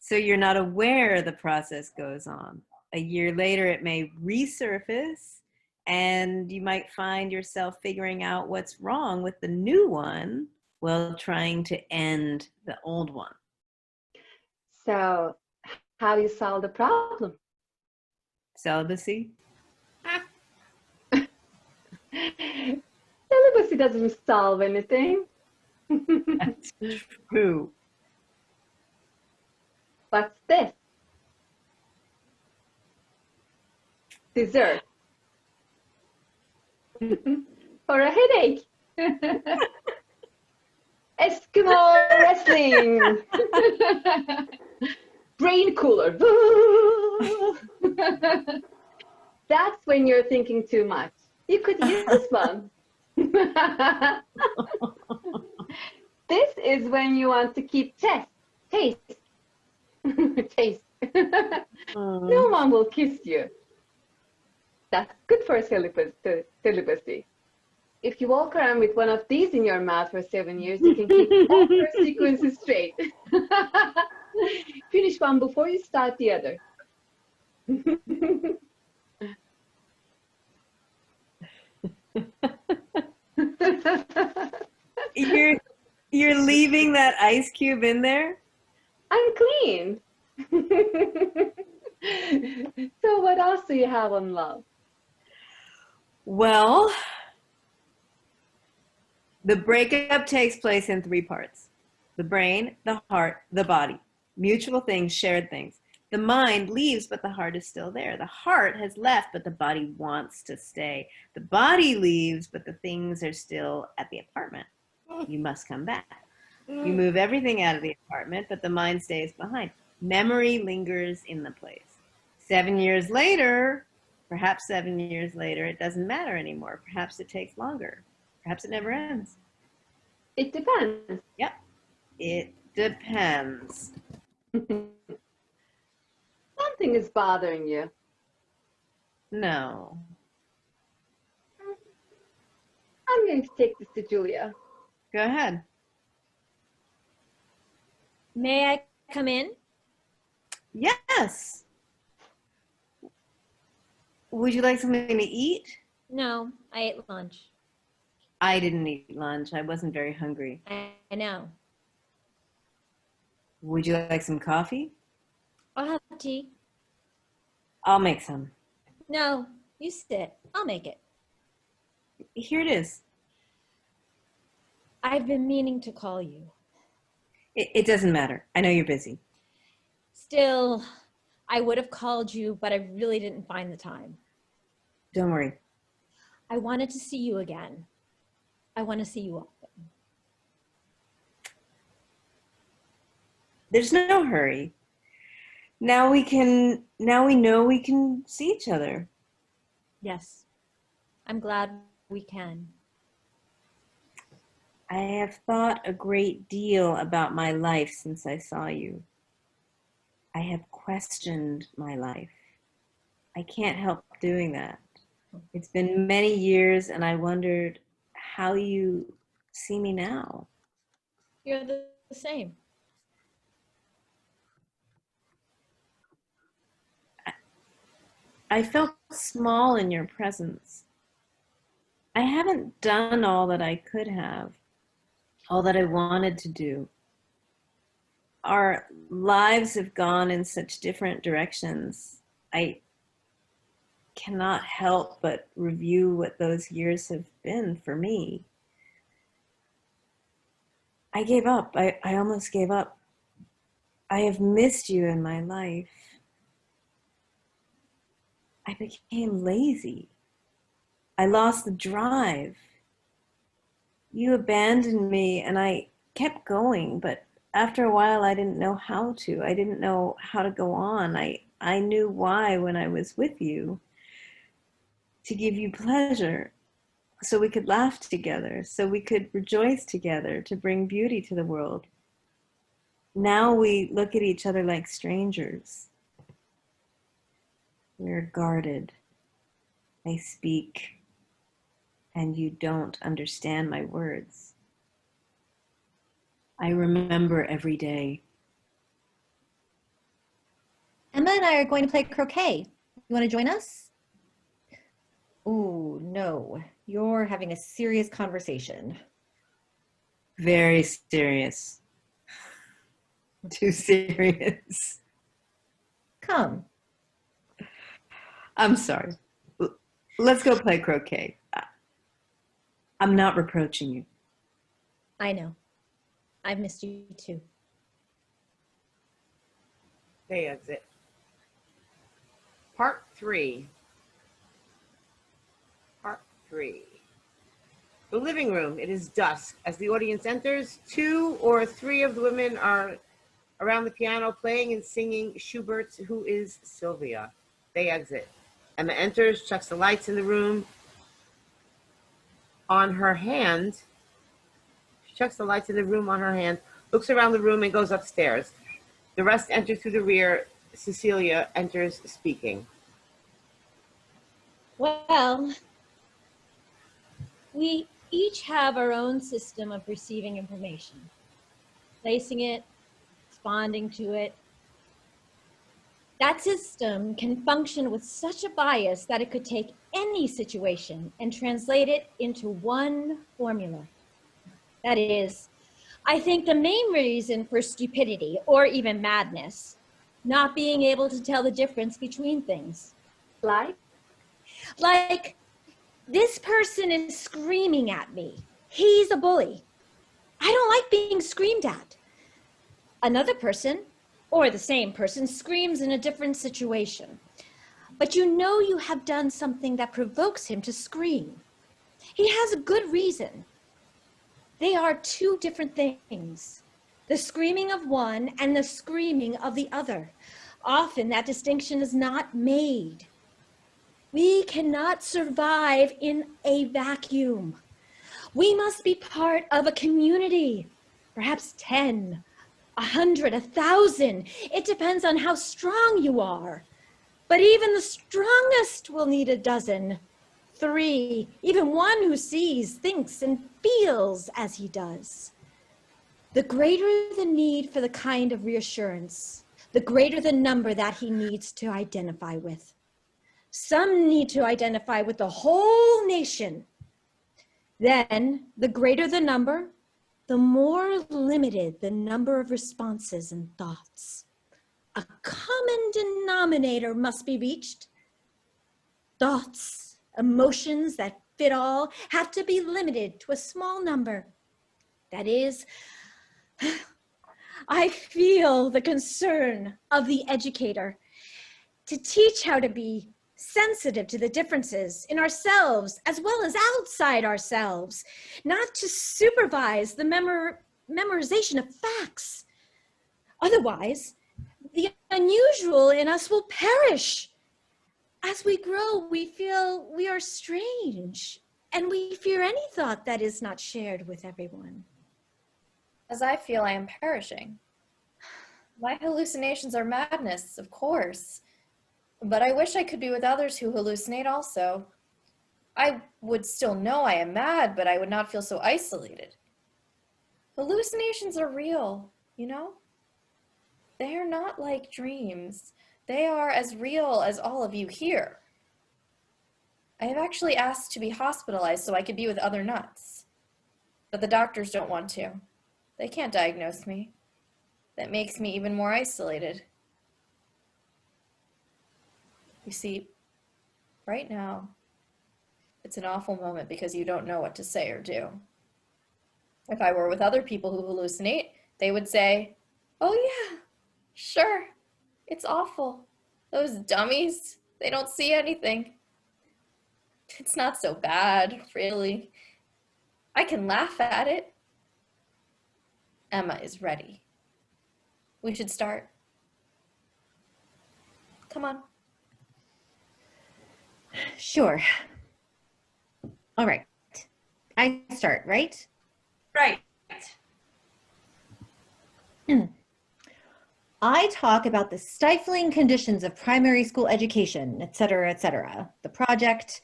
S6: so you're not aware the process goes on. A year later, it may resurface, and you might find yourself figuring out what's wrong with the new one while trying to end the old one.
S7: So, how do you solve the problem?
S6: Celibacy?
S7: Celibacy doesn't solve anything.
S6: That's true.
S7: What's this? Dessert. For a headache. Eskimo wrestling. Brain cooler. That's when you're thinking too much. You could use one. This is when you want to keep taste. Taste. No one will kiss you. That's good for celibacy. If you walk around with one of these in your mouth for 7 years, you can keep all your sequences straight. Finish one before you start the other.
S6: You're leaving that ice cube in there?
S7: I'm clean. So what else do you have on love?
S6: Well, the breakup takes place in 3 parts. The brain, the heart, the body. Mutual things, shared things. The mind leaves, but the heart is still there. The heart has left, but the body wants to stay. The body leaves, but the things are still at the apartment. You must come back. You move everything out of the apartment, but the mind stays behind. Memory lingers in the place. 7 years later, perhaps 7 years later, it doesn't matter anymore. Perhaps it takes longer. Perhaps it never ends.
S7: It depends.
S6: Yep. It depends.
S7: Something is bothering you.
S6: No.
S7: I'm going to take this to Julia.
S6: Go ahead.
S9: May I come in?
S6: Yes. Would you like something to eat?
S9: No, I ate lunch.
S6: I didn't eat lunch. I wasn't very hungry.
S9: I know.
S6: Would you like some coffee?
S9: I'll have tea.
S6: I'll make some.
S9: No, you sit. I'll make it.
S6: Here it is.
S9: I've been meaning to call you.
S6: It doesn't matter. I know you're busy.
S9: Still, I would have called you, but I really didn't find the time.
S6: Don't worry.
S9: I wanted to see you again. I want to see you often.
S6: There's no hurry. Now we know we can see each other.
S9: Yes, I'm glad we can.
S6: I have thought a great deal about my life since I saw you. I have questioned my life. I can't help doing that. It's been many years, and I wondered how you see me now.
S9: You're the same.
S6: I felt small in your presence. I haven't done all that I could have, all that I wanted to do. Our lives have gone in such different directions. I cannot help but review what those years have been for me. I gave up. I almost gave up. I have missed you in my life. I became lazy. I lost the drive. You abandoned me and I kept going, but after a while I didn't know how to. I didn't know how to go on. I knew why when I was with you, to give you pleasure, so we could laugh together, so we could rejoice together, to bring beauty to the world. Now we look at each other like strangers. We're guarded. I speak, and you don't understand my words. I remember every day.
S2: Emma and I are going to play croquet. You want to join us? Oh, no. You're having a serious conversation.
S6: Very serious. Too serious.
S2: Come.
S6: I'm sorry. Let's go play croquet. I'm not reproaching you.
S9: I know. I've missed you too.
S1: They exit. Part 3. Part 3. The living room. It is dusk. As the audience enters, 2 or 3 of the women are around the piano playing and singing Schubert's Who Is Sylvia? They exit. Emma enters, checks the lights in the room. On her hand, she checks the lights in the room on her hand, looks around the room and goes upstairs. The rest enter through the rear. Cecilia enters speaking.
S9: Well, we each have our own system of receiving information, placing it, responding to it. That system can function with such a bias that it could take any situation and translate it into one formula. That is, I think the main reason for stupidity or even madness, not being able to tell the difference between things. Like, this person is screaming at me. He's a bully. I don't like being screamed at. Another person, or the same person, screams in a different situation. But you know you have done something that provokes him to scream. He has a good reason. They are 2 different things. The screaming of one and the screaming of the other. Often that distinction is not made. We cannot survive in a vacuum. We must be part of a community, perhaps 10, 100, 1,000. It depends on how strong you are. But even the strongest will need a dozen, 3, even one who sees, thinks, and feels as he does. The greater the need for the kind of reassurance, the greater the number that he needs to identify with. Some need to identify with the whole nation. Then, the greater the number, the more limited the number of responses and thoughts. A common denominator must be reached. Thoughts, emotions that fit all have to be limited to a small number. That is, I feel the concern of the educator to teach how to be sensitive to the differences in ourselves as well as outside ourselves, not to supervise the memorization of facts. Otherwise, the unusual in us will perish. As we grow, we feel we are strange, and we fear any thought that is not shared with everyone.
S4: As I feel I am perishing. My hallucinations are madness, of course. But I wish I could be with others who hallucinate also. I would still know I am mad, but I would not feel so isolated. Hallucinations are real, you know? They are not like dreams. They are as real as all of you here. I have actually asked to be hospitalized so I could be with other nuts. But the doctors don't want to. They can't diagnose me. That makes me even more isolated. You see, right now, it's an awful moment because you don't know what to say or do. If I were with other people who hallucinate, they would say, "Oh yeah, sure, it's awful. Those dummies, they don't see anything. It's not so bad, really. I can laugh at it." Emma is ready. We should start. Come on.
S2: Sure. All right. I start, right?
S3: Right.
S2: I talk about the stifling conditions of primary school education, et cetera, et cetera. The project,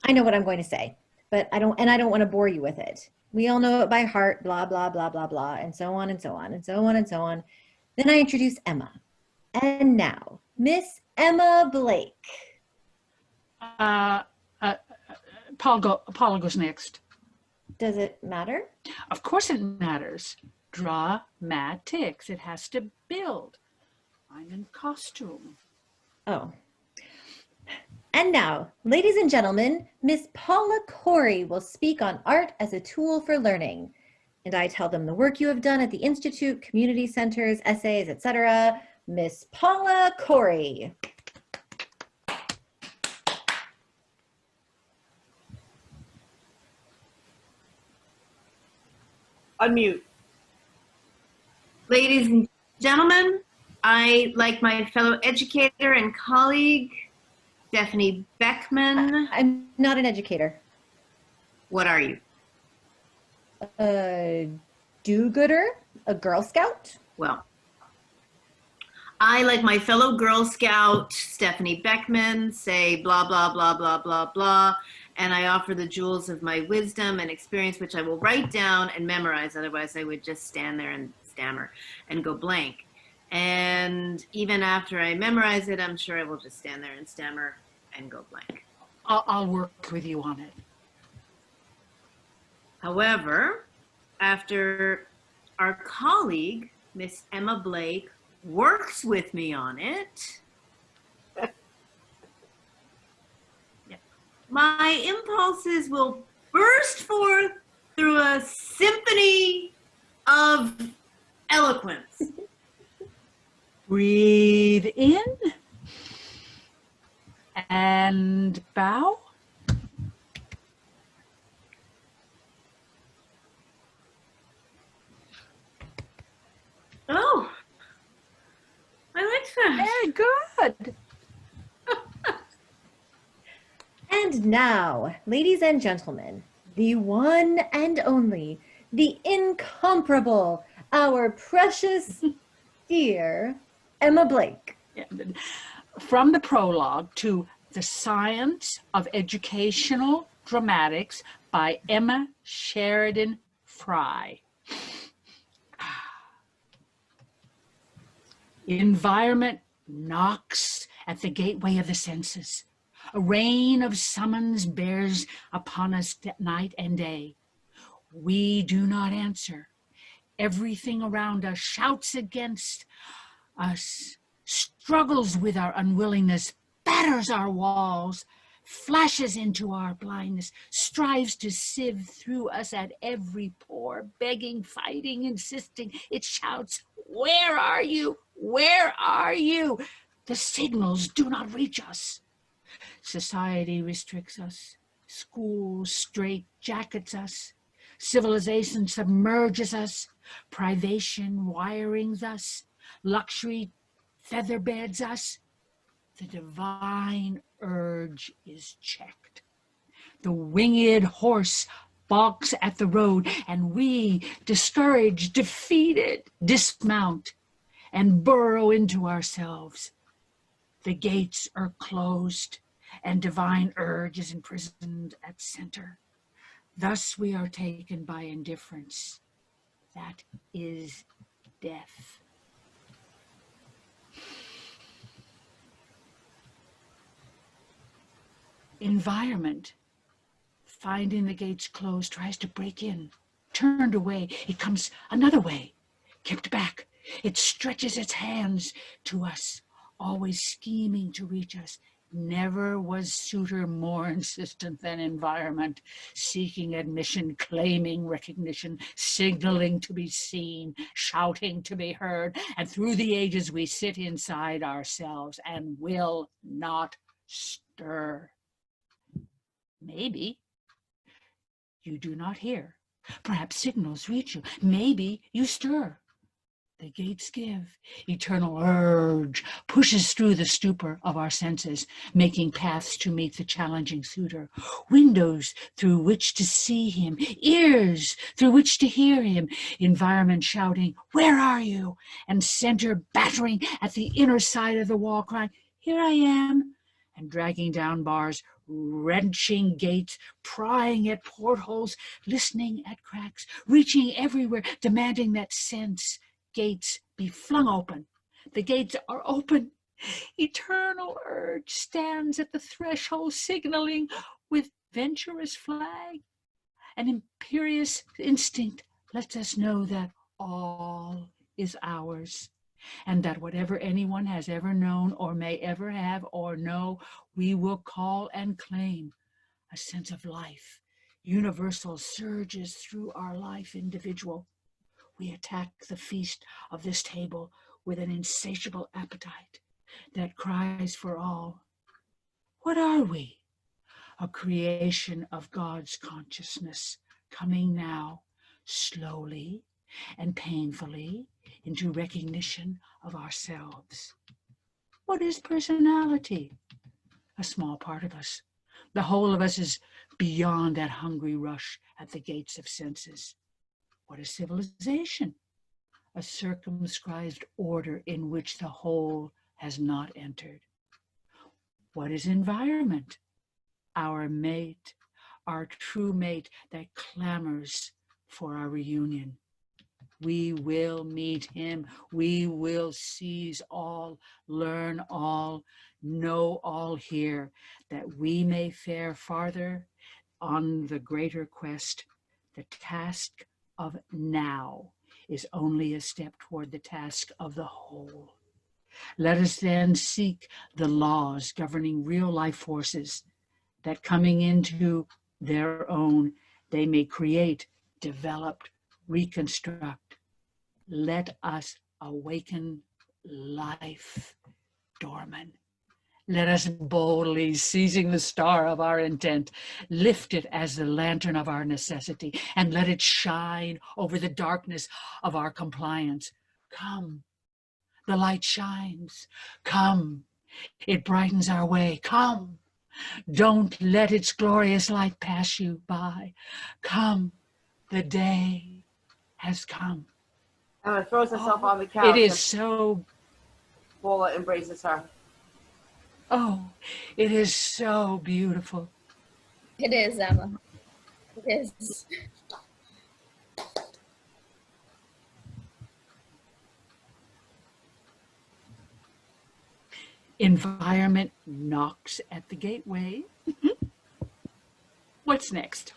S2: I know what I'm going to say, but I don't want to bore you with it. We all know it by heart, blah, blah, blah, blah, blah, and so on and so on and so on and so on. Then I introduce Emma. And now, Miss Emma Blake.
S5: Paula goes next.
S2: Does it matter?
S5: Of course it matters. Dramatics. It has to build. I'm in costume.
S2: Oh. And now, ladies and gentlemen, Miss Paula Corey will speak on art as a tool for learning. And I tell them the work you have done at the Institute, community centers, essays, etc. Miss Paula Corey.
S1: Unmute.
S6: Ladies and gentlemen, I, like my fellow educator and colleague, Stephanie Beckman.
S2: I'm not an educator.
S6: What are you?
S2: A do-gooder? A Girl Scout?
S6: Well, I, like my fellow Girl Scout, Stephanie Beckman, say blah, blah, blah, blah, blah, blah, and I offer the jewels of my wisdom and experience, which I will write down and memorize. Otherwise, I would just stand there and stammer and go blank. And even after I memorize it, I'm sure I will just stand there and stammer and go blank.
S5: I'll work with you on it.
S6: However, after our colleague, Miss Emma Blake, works with me on it, my impulses will burst forth through a symphony of eloquence.
S5: Breathe in and bow.
S6: Oh, I like that.
S5: Very good.
S2: And now, ladies and gentlemen, the one and only, the incomparable, our precious dear Emma Blake.
S5: Yeah. From the prologue to The Science of Educational Dramatics by Emma Sheridan Fry. Environment knocks at the gateway of the senses. A rain of summons bears upon us night and day. We do not answer. Everything around us shouts against us, struggles with our unwillingness, batters our walls, flashes into our blindness, strives to sieve through us at every pore, begging, fighting, insisting. It shouts, "Where are you? Where are you?" The signals do not reach us. Society restricts us. School straight jackets us. Civilization submerges us. Privation wirings us. Luxury featherbeds us. The divine urge is checked. The winged horse balks at the road, and we, discouraged, defeated, dismount and burrow into ourselves. The gates are closed, and divine urge is imprisoned at center. Thus we are taken by indifference. That is death. Environment, finding the gates closed, tries to break in. Turned away, it comes another way. Kept back, it stretches its hands to us, always scheming to reach us. Never was suitor more insistent than environment, seeking admission, claiming recognition, signaling to be seen, shouting to be heard. And through the ages we sit inside ourselves and will not stir. Maybe you do not hear. Perhaps signals reach you. Maybe you stir. The gates give. Eternal urge pushes through the stupor of our senses, making paths to meet the challenging suitor, windows through which to see him, ears through which to hear him, environment shouting, "Where are you?" and center battering at the inner side of the wall, crying, "Here I am," and dragging down bars, wrenching gates, prying at portholes, listening at cracks, reaching everywhere, demanding that sense gates be flung open. The gates are open. Eternal urge stands at the threshold, signaling with venturous flag. An imperious instinct lets us know that all is ours, and that whatever anyone has ever known or may ever have or know, we will call and claim. A sense of life, universal, surges through our life individual. We attack the feast of this table with an insatiable appetite that cries for all. What are we? A creation of God's consciousness, coming now, slowly and painfully, into recognition of ourselves. What is personality? A small part of us. The whole of us is beyond that hungry rush at the gates of senses. What is civilization? A circumscribed order in which the whole has not entered. What is environment? Our mate, our true mate that clamors for our reunion. We will meet him. We will seize all, learn all, know all here, that we may fare farther on the greater quest. The task of now is only a step toward the task of the whole. Let us then seek the laws governing real life forces, that coming into their own, they may create, develop, reconstruct. Let us awaken life dormant. Let us boldly, seizing the star of our intent, lift it as the lantern of our necessity, and let it shine over the darkness of our compliance. Come, the light shines. Come, it brightens our way. Come, Don't let its glorious light pass you by. Come, the day has come.
S1: Emma throws herself on the couch.
S5: It is so,
S1: Paula embraces her.
S5: it is so beautiful.
S4: It is, Emma. It is.
S5: Environment knocks at the gateway. What's next?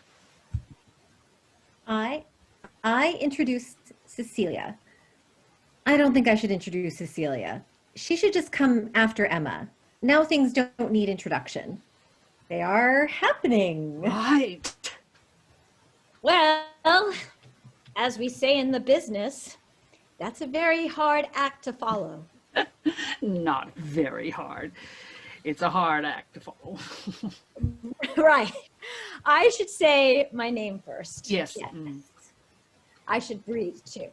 S2: I introduced Cecilia. I don't think I should introduce Cecilia. She should just come after Emma. Now things don't need introduction. They are happening.
S5: Right.
S9: Well, as we say in the business, that's a very hard act to follow.
S5: Not very hard. It's a hard act to follow.
S9: Right. I should say my name first.
S5: Yes.
S9: Yes. I should breathe too.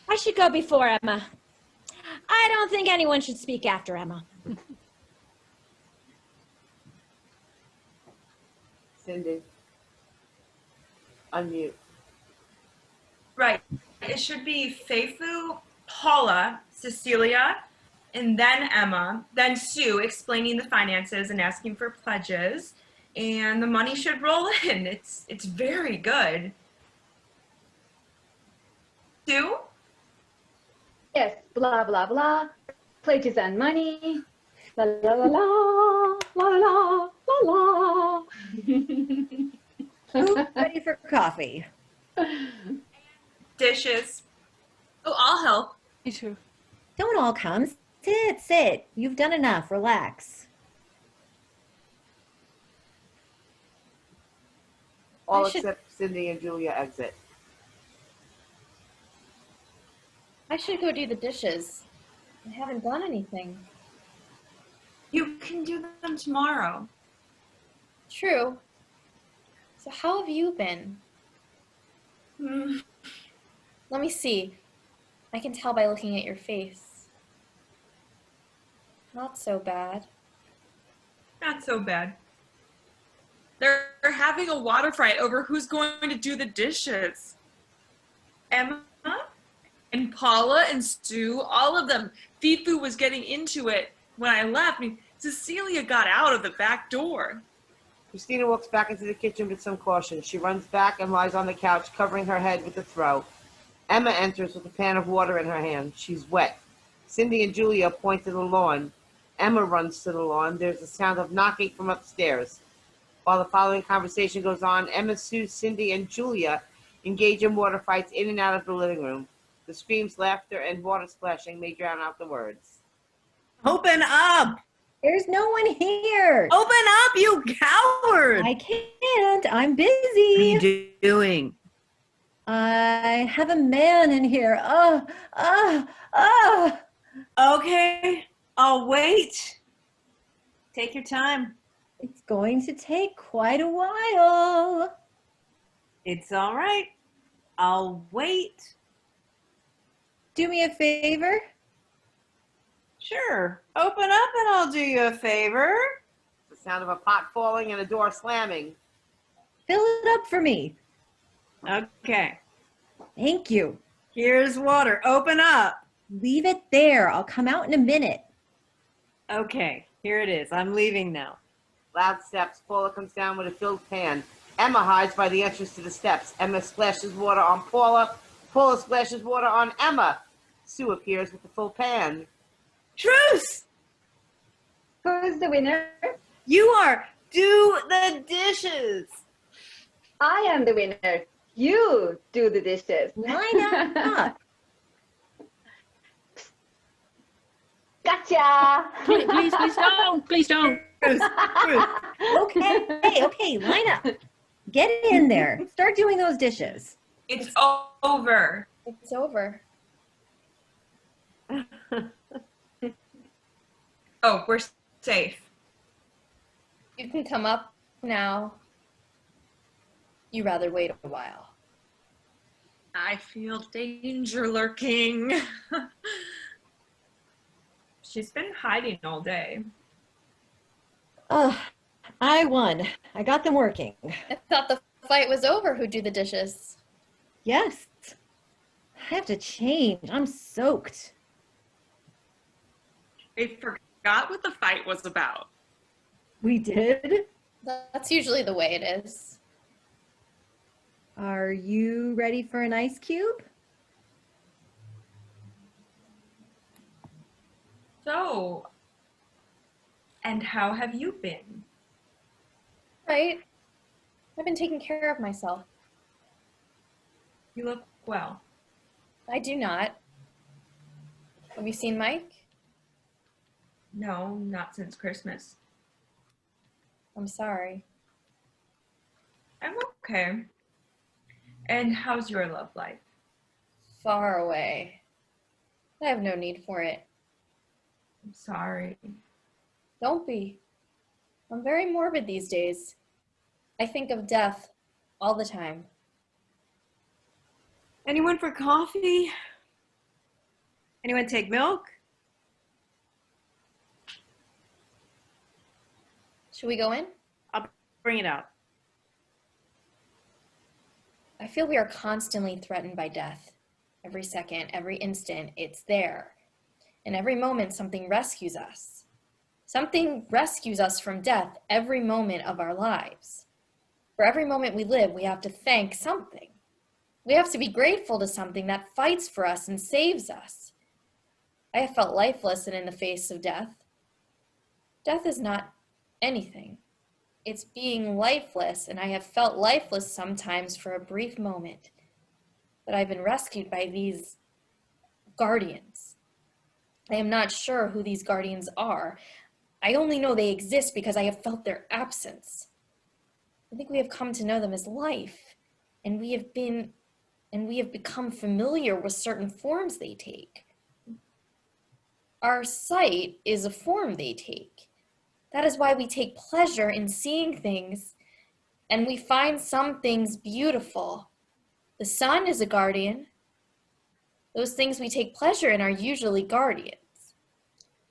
S9: I should go before Emma. I don't think anyone should speak after Emma.
S1: Cindy. Unmute.
S3: Right. It should be Fefu, Paula, Cecilia, and then Emma, then Sue explaining the finances and asking for pledges, and the money should roll in. It's very good. Sue?
S7: Yes, blah, blah, blah. Pledges and money. La, la, la, la, la, la, la, la.
S2: Who's ready for coffee?
S3: Dishes. Oh, I'll help.
S5: Me too.
S2: Don't all come. Sit. You've done enough. Relax.
S1: All
S4: I should-
S1: except Cindy and Julia exit.
S4: I should go do the dishes. I haven't done anything.
S3: You can do them tomorrow.
S4: True. So how have you been?
S3: Hmm.
S4: Let me see. I can tell by looking at your face. Not so bad.
S3: Not so bad. They're having a water fight over who's going to do the dishes. Emma and Paula and Sue, all of them. Fefu was getting into it when I left. I mean, Cecilia got out of the back door.
S1: Christina walks back into the kitchen with some caution. She runs back and lies on the couch, covering her head with a throw. Emma enters with a pan of water in her hand. She's wet. Cindy and Julia point to the lawn. Emma runs to the lawn. There's a sound of knocking from upstairs. While the following conversation goes on, Emma, Sue, Cindy, and Julia engage in water fights in and out of the living room. The screams, laughter, and water splashing may drown out the words.
S6: Open up!
S2: There's no one here.
S6: Open up, you coward!
S2: I can't. I'm
S6: What are
S2: busy.
S6: you doing?
S2: I have a man in here.
S6: Okay, I'll wait. Take your time.
S2: It's going to take quite a while.
S6: It's all right. I'll wait.
S2: Do me a favor.
S6: Sure. Open up and I'll do you a favor.
S1: The sound of a pot falling and a door slamming.
S2: Fill it up for me.
S6: Okay.
S2: Thank you.
S6: Here's water. Open up.
S2: Leave it there. I'll come out in a minute.
S6: Okay. Here it is. I'm leaving now.
S1: Loud steps. Paula comes down with a filled pan. Emma hides by the entrance to the steps. Emma splashes water on Paula. Paula splashes water on Emma. Sue appears with the full pan.
S6: Truce!
S7: Who's the winner?
S6: You are. Do the dishes.
S7: I am the winner. You do the dishes.
S2: Line up.
S7: Gotcha!
S5: Please don't. Please don't.
S6: Truce. Truce.
S2: Okay, line up. Get in there. Start doing those dishes.
S3: It's over.
S4: It's over.
S3: Oh, we're safe.
S4: You can come up now. You rather wait a while.
S8: I feel danger lurking.
S3: She's been hiding all day.
S2: I won. I got them working.
S4: I thought the fight was over. Who'd do the dishes?
S2: Yes. I have to change. I'm soaked.
S8: I forgot what the fight was about.
S2: We did?
S4: That's usually the way it is.
S2: Are you ready for an ice cube?
S3: So, and how have you been?
S4: Right. I've been taking care of myself.
S3: You look well.
S4: I do not. Have you seen Mike?
S3: No, not since Christmas.
S4: I'm sorry.
S3: I'm okay. And how's your love life?
S4: Far away. I have no need for it.
S3: I'm sorry.
S4: Don't be. I'm very morbid these days. I think of death all the time.
S6: Anyone for coffee? Anyone take milk?
S4: Should we go in?
S6: I'll bring it out.
S4: I feel we are constantly threatened by death. Every second, every instant, it's there. And every moment, something rescues us. Something rescues us from death every moment of our lives. For every moment we live, we have to thank something. We have to be grateful to something that fights for us and saves us. I have felt lifeless and in the face of death. Death is not anything. It's being lifeless, and I have felt lifeless sometimes for a brief moment. But I've been rescued by these guardians. I am not sure who these guardians are. I only know they exist because I have felt their absence. I think we have come to know them as life, and we have become familiar with certain forms they take. Our sight is a form they take. That is why we take pleasure in seeing things, and we find some things beautiful. The sun is a guardian. Those things we take pleasure in are usually guardians.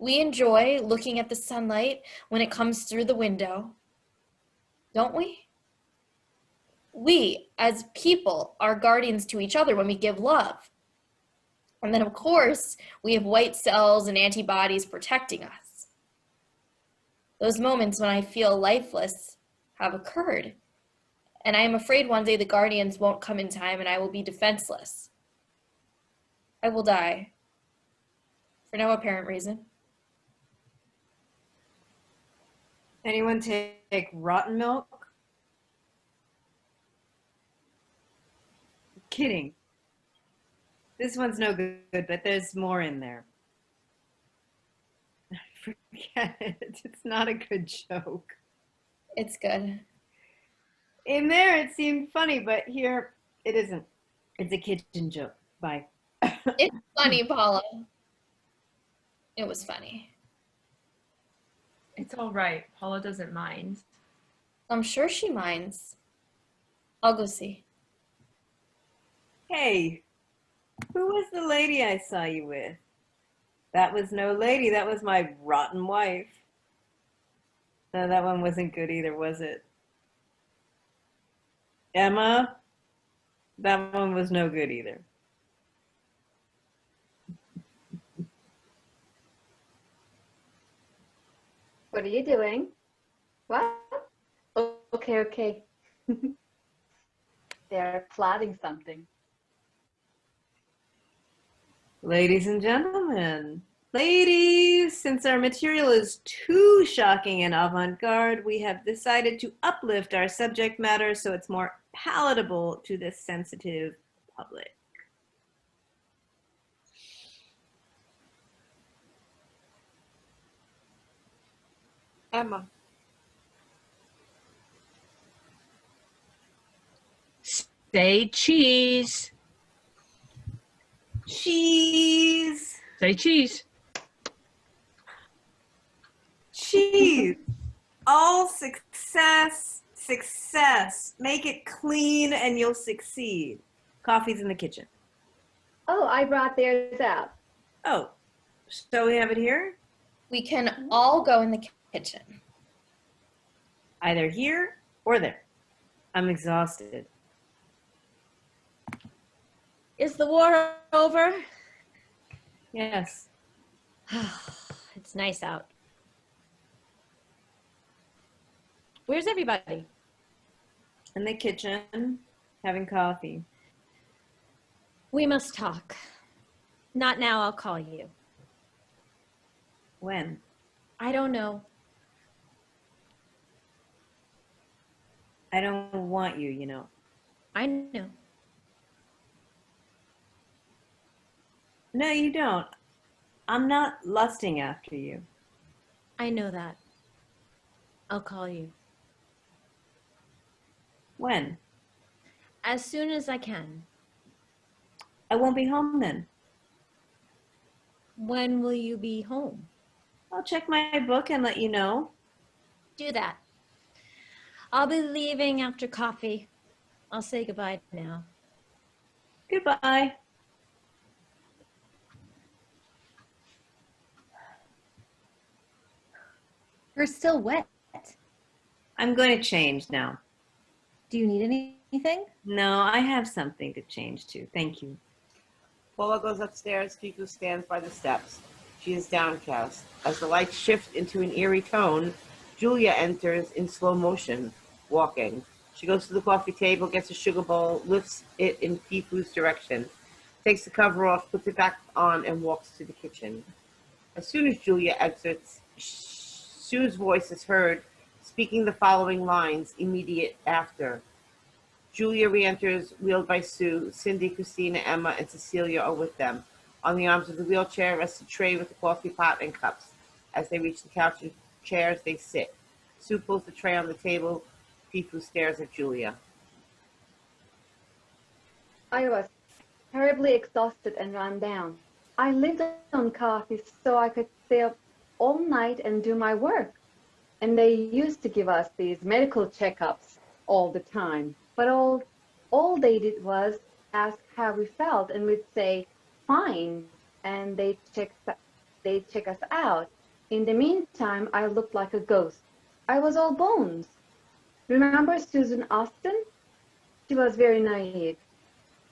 S4: We enjoy looking at the sunlight when it comes through the window, don't we? We, as people, are guardians to each other when we give love. And then, of course, we have white cells and antibodies protecting us. Those moments when I feel lifeless have occurred. And I am afraid one day the guardians won't come in time and I will be defenseless. I will die. For no apparent reason.
S6: Anyone take rotten milk? Kidding. This one's no good, but there's more in there. Forget it. It's not a good joke.
S4: It's good.
S6: In there, it seemed funny, but here, it isn't. It's a kitchen joke. Bye.
S4: It's funny, Paula. It was funny.
S3: It's all right. Paula doesn't mind.
S4: I'm sure she minds. I'll go see.
S6: Hey, who was the lady I saw you with? That was no lady. That was my rotten wife. No, that one wasn't good either, was it? Emma? That one was no good either.
S7: What are you doing? What? Oh, okay. They're plotting something.
S6: Ladies and gentlemen, ladies, since our material is too shocking and avant-garde, we have decided to uplift our subject matter so it's more palatable to the sensitive public.
S1: Emma.
S5: Say cheese.
S6: Cheese.
S5: Say cheese.
S6: Cheese. All success, success. Make it clean and you'll succeed. Coffee's in the kitchen.
S7: Oh, I brought theirs out.
S6: Oh, so we have it here?
S4: We can all go in the kitchen.
S6: Either here or there. I'm exhausted.
S9: Is the war over?
S6: Yes.
S9: It's nice out. Where's everybody?
S6: In the kitchen, having coffee.
S9: We must talk. Not now, I'll call you.
S6: When?
S9: I don't know.
S6: I don't want you, you know.
S9: I know.
S6: No, you don't. I'm not lusting after you.
S9: I know that. I'll call you.
S6: When?
S9: As soon as I can.
S6: I won't be home then.
S9: When will you be home?
S6: I'll check my book and let you know.
S9: Do that. I'll be leaving after coffee. I'll say goodbye now.
S6: Goodbye.
S2: You're still wet.
S6: I'm going to change now.
S2: Do you need anything?
S6: No, I have something to change to. Thank you.
S1: Paula goes upstairs. Fefu stands by the steps. She is downcast. As the lights shift into an eerie tone, Julia enters in slow motion, walking. She goes to the coffee table, gets a sugar bowl, lifts it in Fefu's direction, takes the cover off, puts it back on, and walks to the kitchen. As soon as Julia exits, Sue's voice is heard, speaking the following lines immediate after. Julia re-enters, wheeled by Sue. Cindy, Christina, Emma, and Cecilia are with them. On the arms of the wheelchair rests a tray with a coffee pot and cups. As they reach the couch and chairs, they sit. Sue pulls the tray on the table. Fefu stares at Julia.
S7: I was terribly exhausted and run down. I lived on coffee so I could stay up all night and do my work. And they used to give us these medical checkups all the time. But all they did was ask how we felt, and we'd say, fine, and they'd check us out. In the meantime, I looked like a ghost. I was all bones. Remember Susan Austin? She was very naive.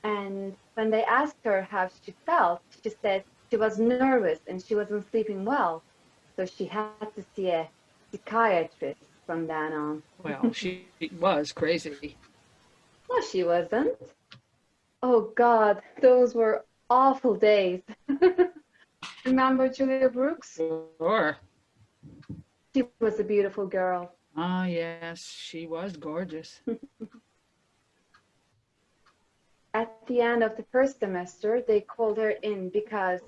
S7: And when they asked her how she felt, she said she was nervous and she wasn't sleeping well. So she had to see a psychiatrist from then on.
S5: Well, she was crazy.
S7: No, she wasn't. Oh God, those were awful days. Remember Julia Brooks?
S5: Sure.
S7: She was a beautiful girl.
S5: Ah, yes, she was gorgeous.
S7: At the end of the first semester, they called her in because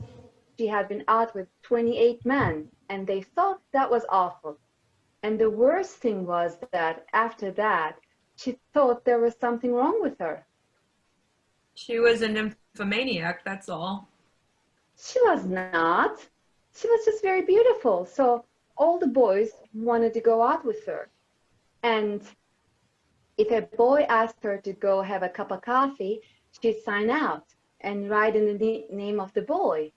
S7: she had been out with 28 men, and they thought that was awful. And the worst thing was that after that, she thought there was something wrong with her.
S3: She was a nymphomaniac, that's all.
S7: She was not. She was just very beautiful. So all the boys wanted to go out with her. And if a boy asked her to go have a cup of coffee, she'd sign out and write in the name of the boy.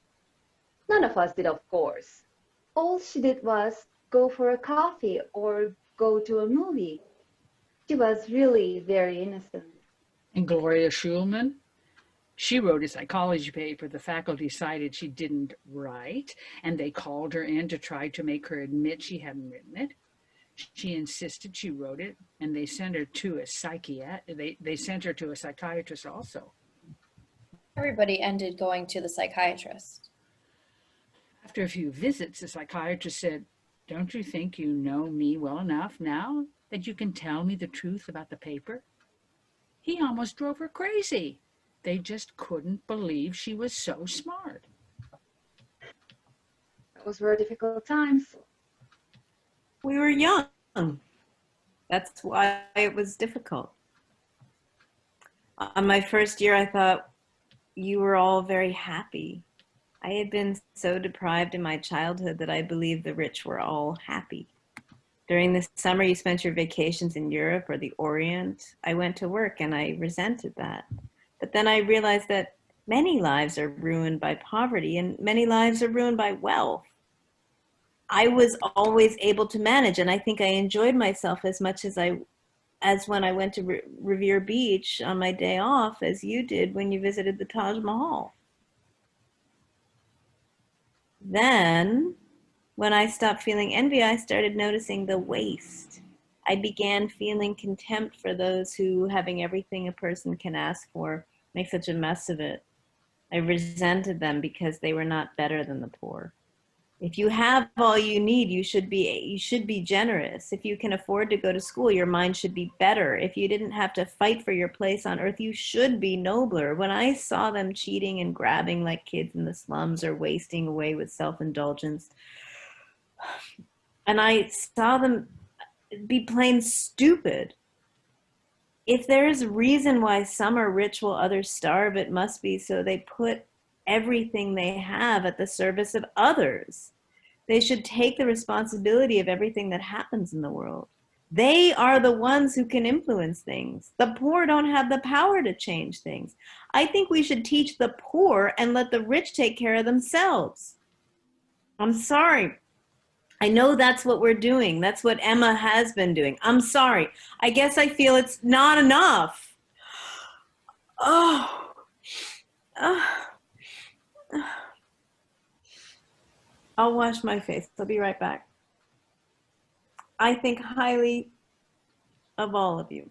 S7: None of us did, of course. All she did was go for a coffee or go to a movie. She was really very innocent.
S5: And Gloria Schulman, she wrote a psychology paper the faculty cited she didn't write, and they called her in to try to make her admit she hadn't written it. She insisted she wrote it, and they sent her to a they sent her to a psychiatrist also.
S4: Everybody ended going to the psychiatrist.
S5: After a few visits, the psychiatrist said, "Don't you think you know me well enough now that you can tell me the truth about the paper?" He almost drove her crazy. They just couldn't believe she was so smart.
S7: Those were difficult times.
S6: We were young. That's why it was difficult. On my first year, I thought you were all very happy. I had been so deprived in my childhood that I believed the rich were all happy. During the summer, you spent your vacations in Europe or the Orient. I went to work and I resented that. But then I realized that many lives are ruined by poverty and many lives are ruined by wealth. I was always able to manage, and I think I enjoyed myself as much as when I went to Revere Beach on my day off, as you did when you visited the Taj Mahal. Then, when I stopped feeling envy, I started noticing the waste. I began feeling contempt for those who, having everything a person can ask for, make such a mess of it. I resented them because they were not better than the poor. If you have all you need, you should be generous. If you can afford to go to school, your mind should be better. If you didn't have to fight for your place on earth, you should be nobler. When I saw them cheating and grabbing like kids in the slums or wasting away with self-indulgence, and I saw them be plain stupid. If there is a reason why some are rich while others starve, it must be so they put everything they have at the service of others. They should take the responsibility of everything that happens in the world. They are the ones who can influence things. The poor don't have the power to change things. I think we should teach the poor and let the rich take care of themselves. I'm sorry. I know that's what we're doing. That's what Emma has been doing. I'm sorry. I guess I feel it's not enough. Oh. I'll wash my face. I'll be right back. I think highly of all of you.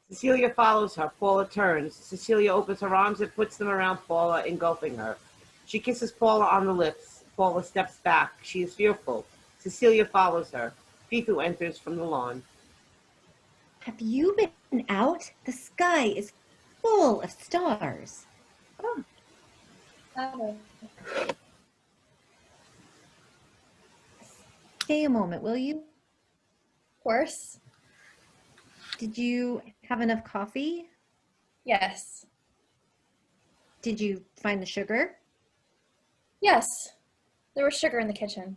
S1: Cecilia follows her. Paula turns. Cecilia opens her arms and puts them around Paula, engulfing her. She kisses Paula on the lips. Paula steps back. She is fearful. Cecilia follows her. Fefu enters from the lawn.
S2: Have you been out? The sky is full of stars. Stay a moment, will you?
S4: Of course.
S2: Did you have enough coffee?
S4: Yes.
S2: Did you find the sugar?
S4: Yes. There was sugar in the kitchen.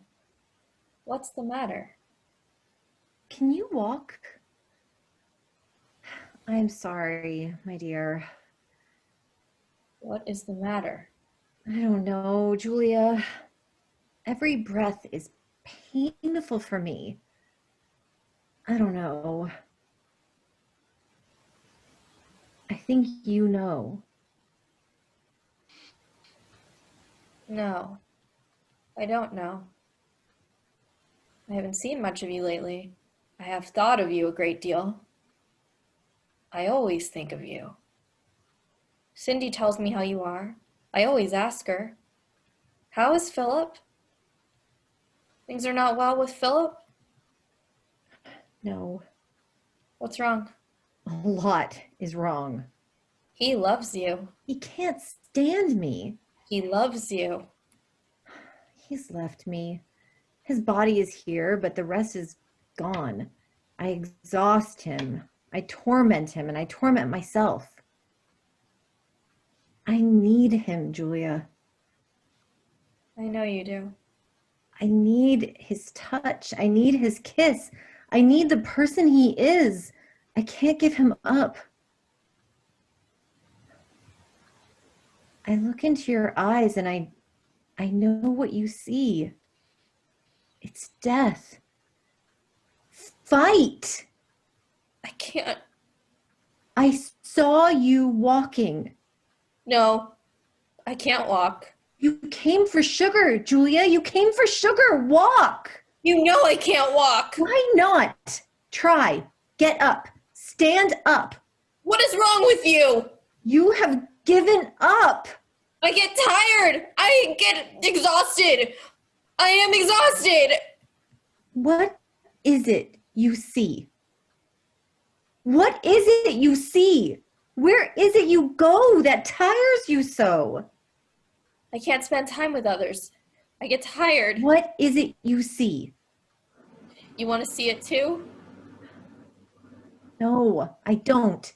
S4: What's the matter?
S2: Can you walk? I'm sorry, my dear.
S4: What is the matter?
S2: I don't know, Julia. Every breath is painful for me. I don't know. I think you know.
S4: No, I don't know. I haven't seen much of you lately. I have thought of you a great deal. I always think of you. Cindy tells me how you are. I always ask her, how is Philip? Things are not well with Philip?
S2: No.
S4: What's wrong?
S2: A lot is wrong.
S4: He loves you.
S2: He can't stand me.
S4: He loves you.
S2: He's left me. His body is here, but the rest is gone. I exhaust him. I torment him, and I torment myself. I need him, Julia.
S4: I know you do.
S2: I need his touch. I need his kiss. I need the person he is. I can't give him up. I look into your eyes and I know what you see. It's death. Fight!
S4: I can't.
S2: I saw you walking.
S4: No, I can't walk.
S2: You came for sugar, Julia. You came for sugar. Walk.
S4: You know I can't walk.
S2: Why not? Try. Get up. Stand up.
S4: What is wrong with you?
S2: You have given up.
S4: I get tired. I get exhausted. I am exhausted.
S2: What is it you see? What is it you see? Where is it you go that tires you so?
S4: I can't spend time with others. I get tired.
S2: What is it you see?
S4: You want to see it too?
S2: No, I don't.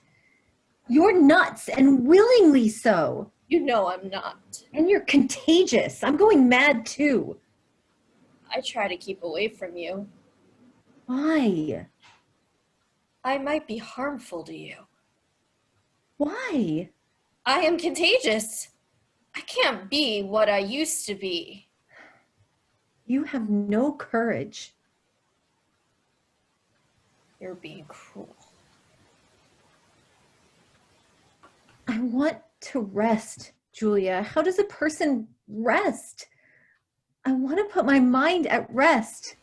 S2: You're nuts and willingly so.
S4: You know I'm not.
S2: And you're contagious. I'm going mad too.
S4: I try to keep away from you.
S2: Why?
S4: I might be harmful to you.
S2: Why?
S4: I am contagious. I can't be what I used to be.
S2: You have no courage.
S4: You're being cruel.
S2: I want to rest, Julia. How does a person rest? I want to put my mind at rest.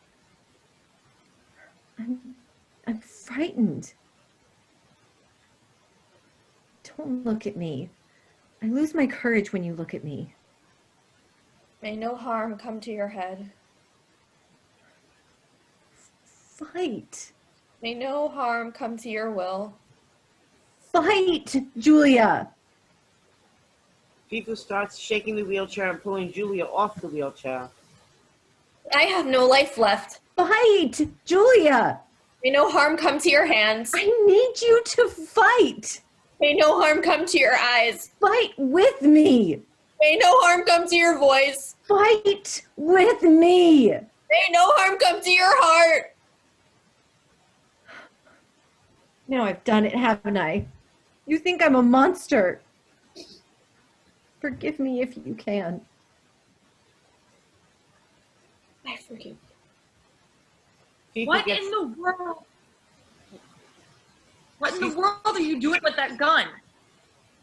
S2: I'm frightened. Don't look at me. I lose my courage when you look at me.
S4: May no harm come to your head.
S2: Fight.
S4: May no harm come to your will.
S2: Fight, Julia.
S1: Fefu starts shaking the wheelchair and pulling Julia off the wheelchair.
S4: I have no life left.
S2: Fight, Julia.
S4: May no harm come to your hands.
S2: I need you to fight.
S4: May no harm come to your eyes.
S2: Fight with me.
S4: May no harm come to your voice.
S2: Fight with me.
S4: May no harm come to your heart.
S2: Now I've done it, haven't I? You think I'm a monster. Forgive me if you can.
S4: I forgive
S1: Fefu
S8: What
S1: gets-
S8: in the world? What in the world are you doing with that gun?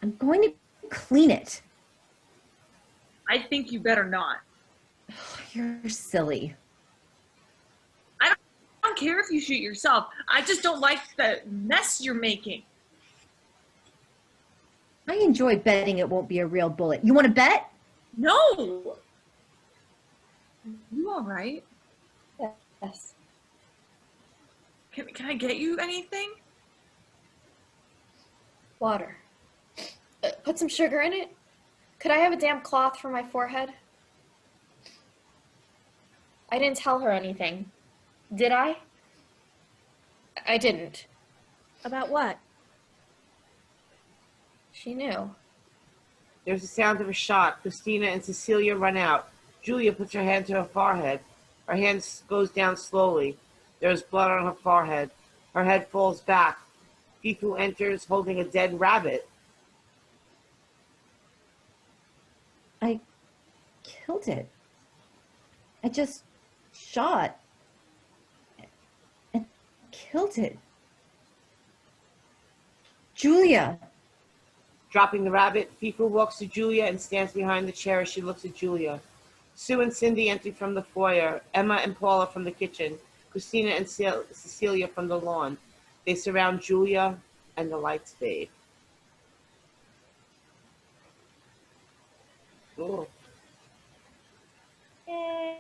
S2: I'm going to clean it.
S8: I think you better not.
S2: You're silly.
S8: I don't care if you shoot yourself. I just don't like the mess you're making.
S2: I enjoy betting it won't be a real bullet. You want to bet?
S8: No. You all right?
S4: you. Yes.
S8: Can I get you anything?
S4: Water. Put some sugar in it. Could I have a damp cloth for my forehead? I didn't tell her anything. Did I? I didn't.
S9: About what?
S4: She knew.
S1: There's the sound of a shot. Christina and Cecilia run out. Julia puts her hand to her forehead. Her hand goes down slowly. There is blood on her forehead. Her head falls back. Fefu enters holding a dead rabbit.
S2: I killed it. I just shot and killed it. Julia.
S1: Dropping the rabbit, Fefu walks to Julia and stands behind the chair as she looks at Julia. Sue and Cindy enter from the foyer, Emma and Paula from the kitchen, Christina and Cecilia from the lawn. They surround Julia and the lights fade. Ooh.
S9: Yay.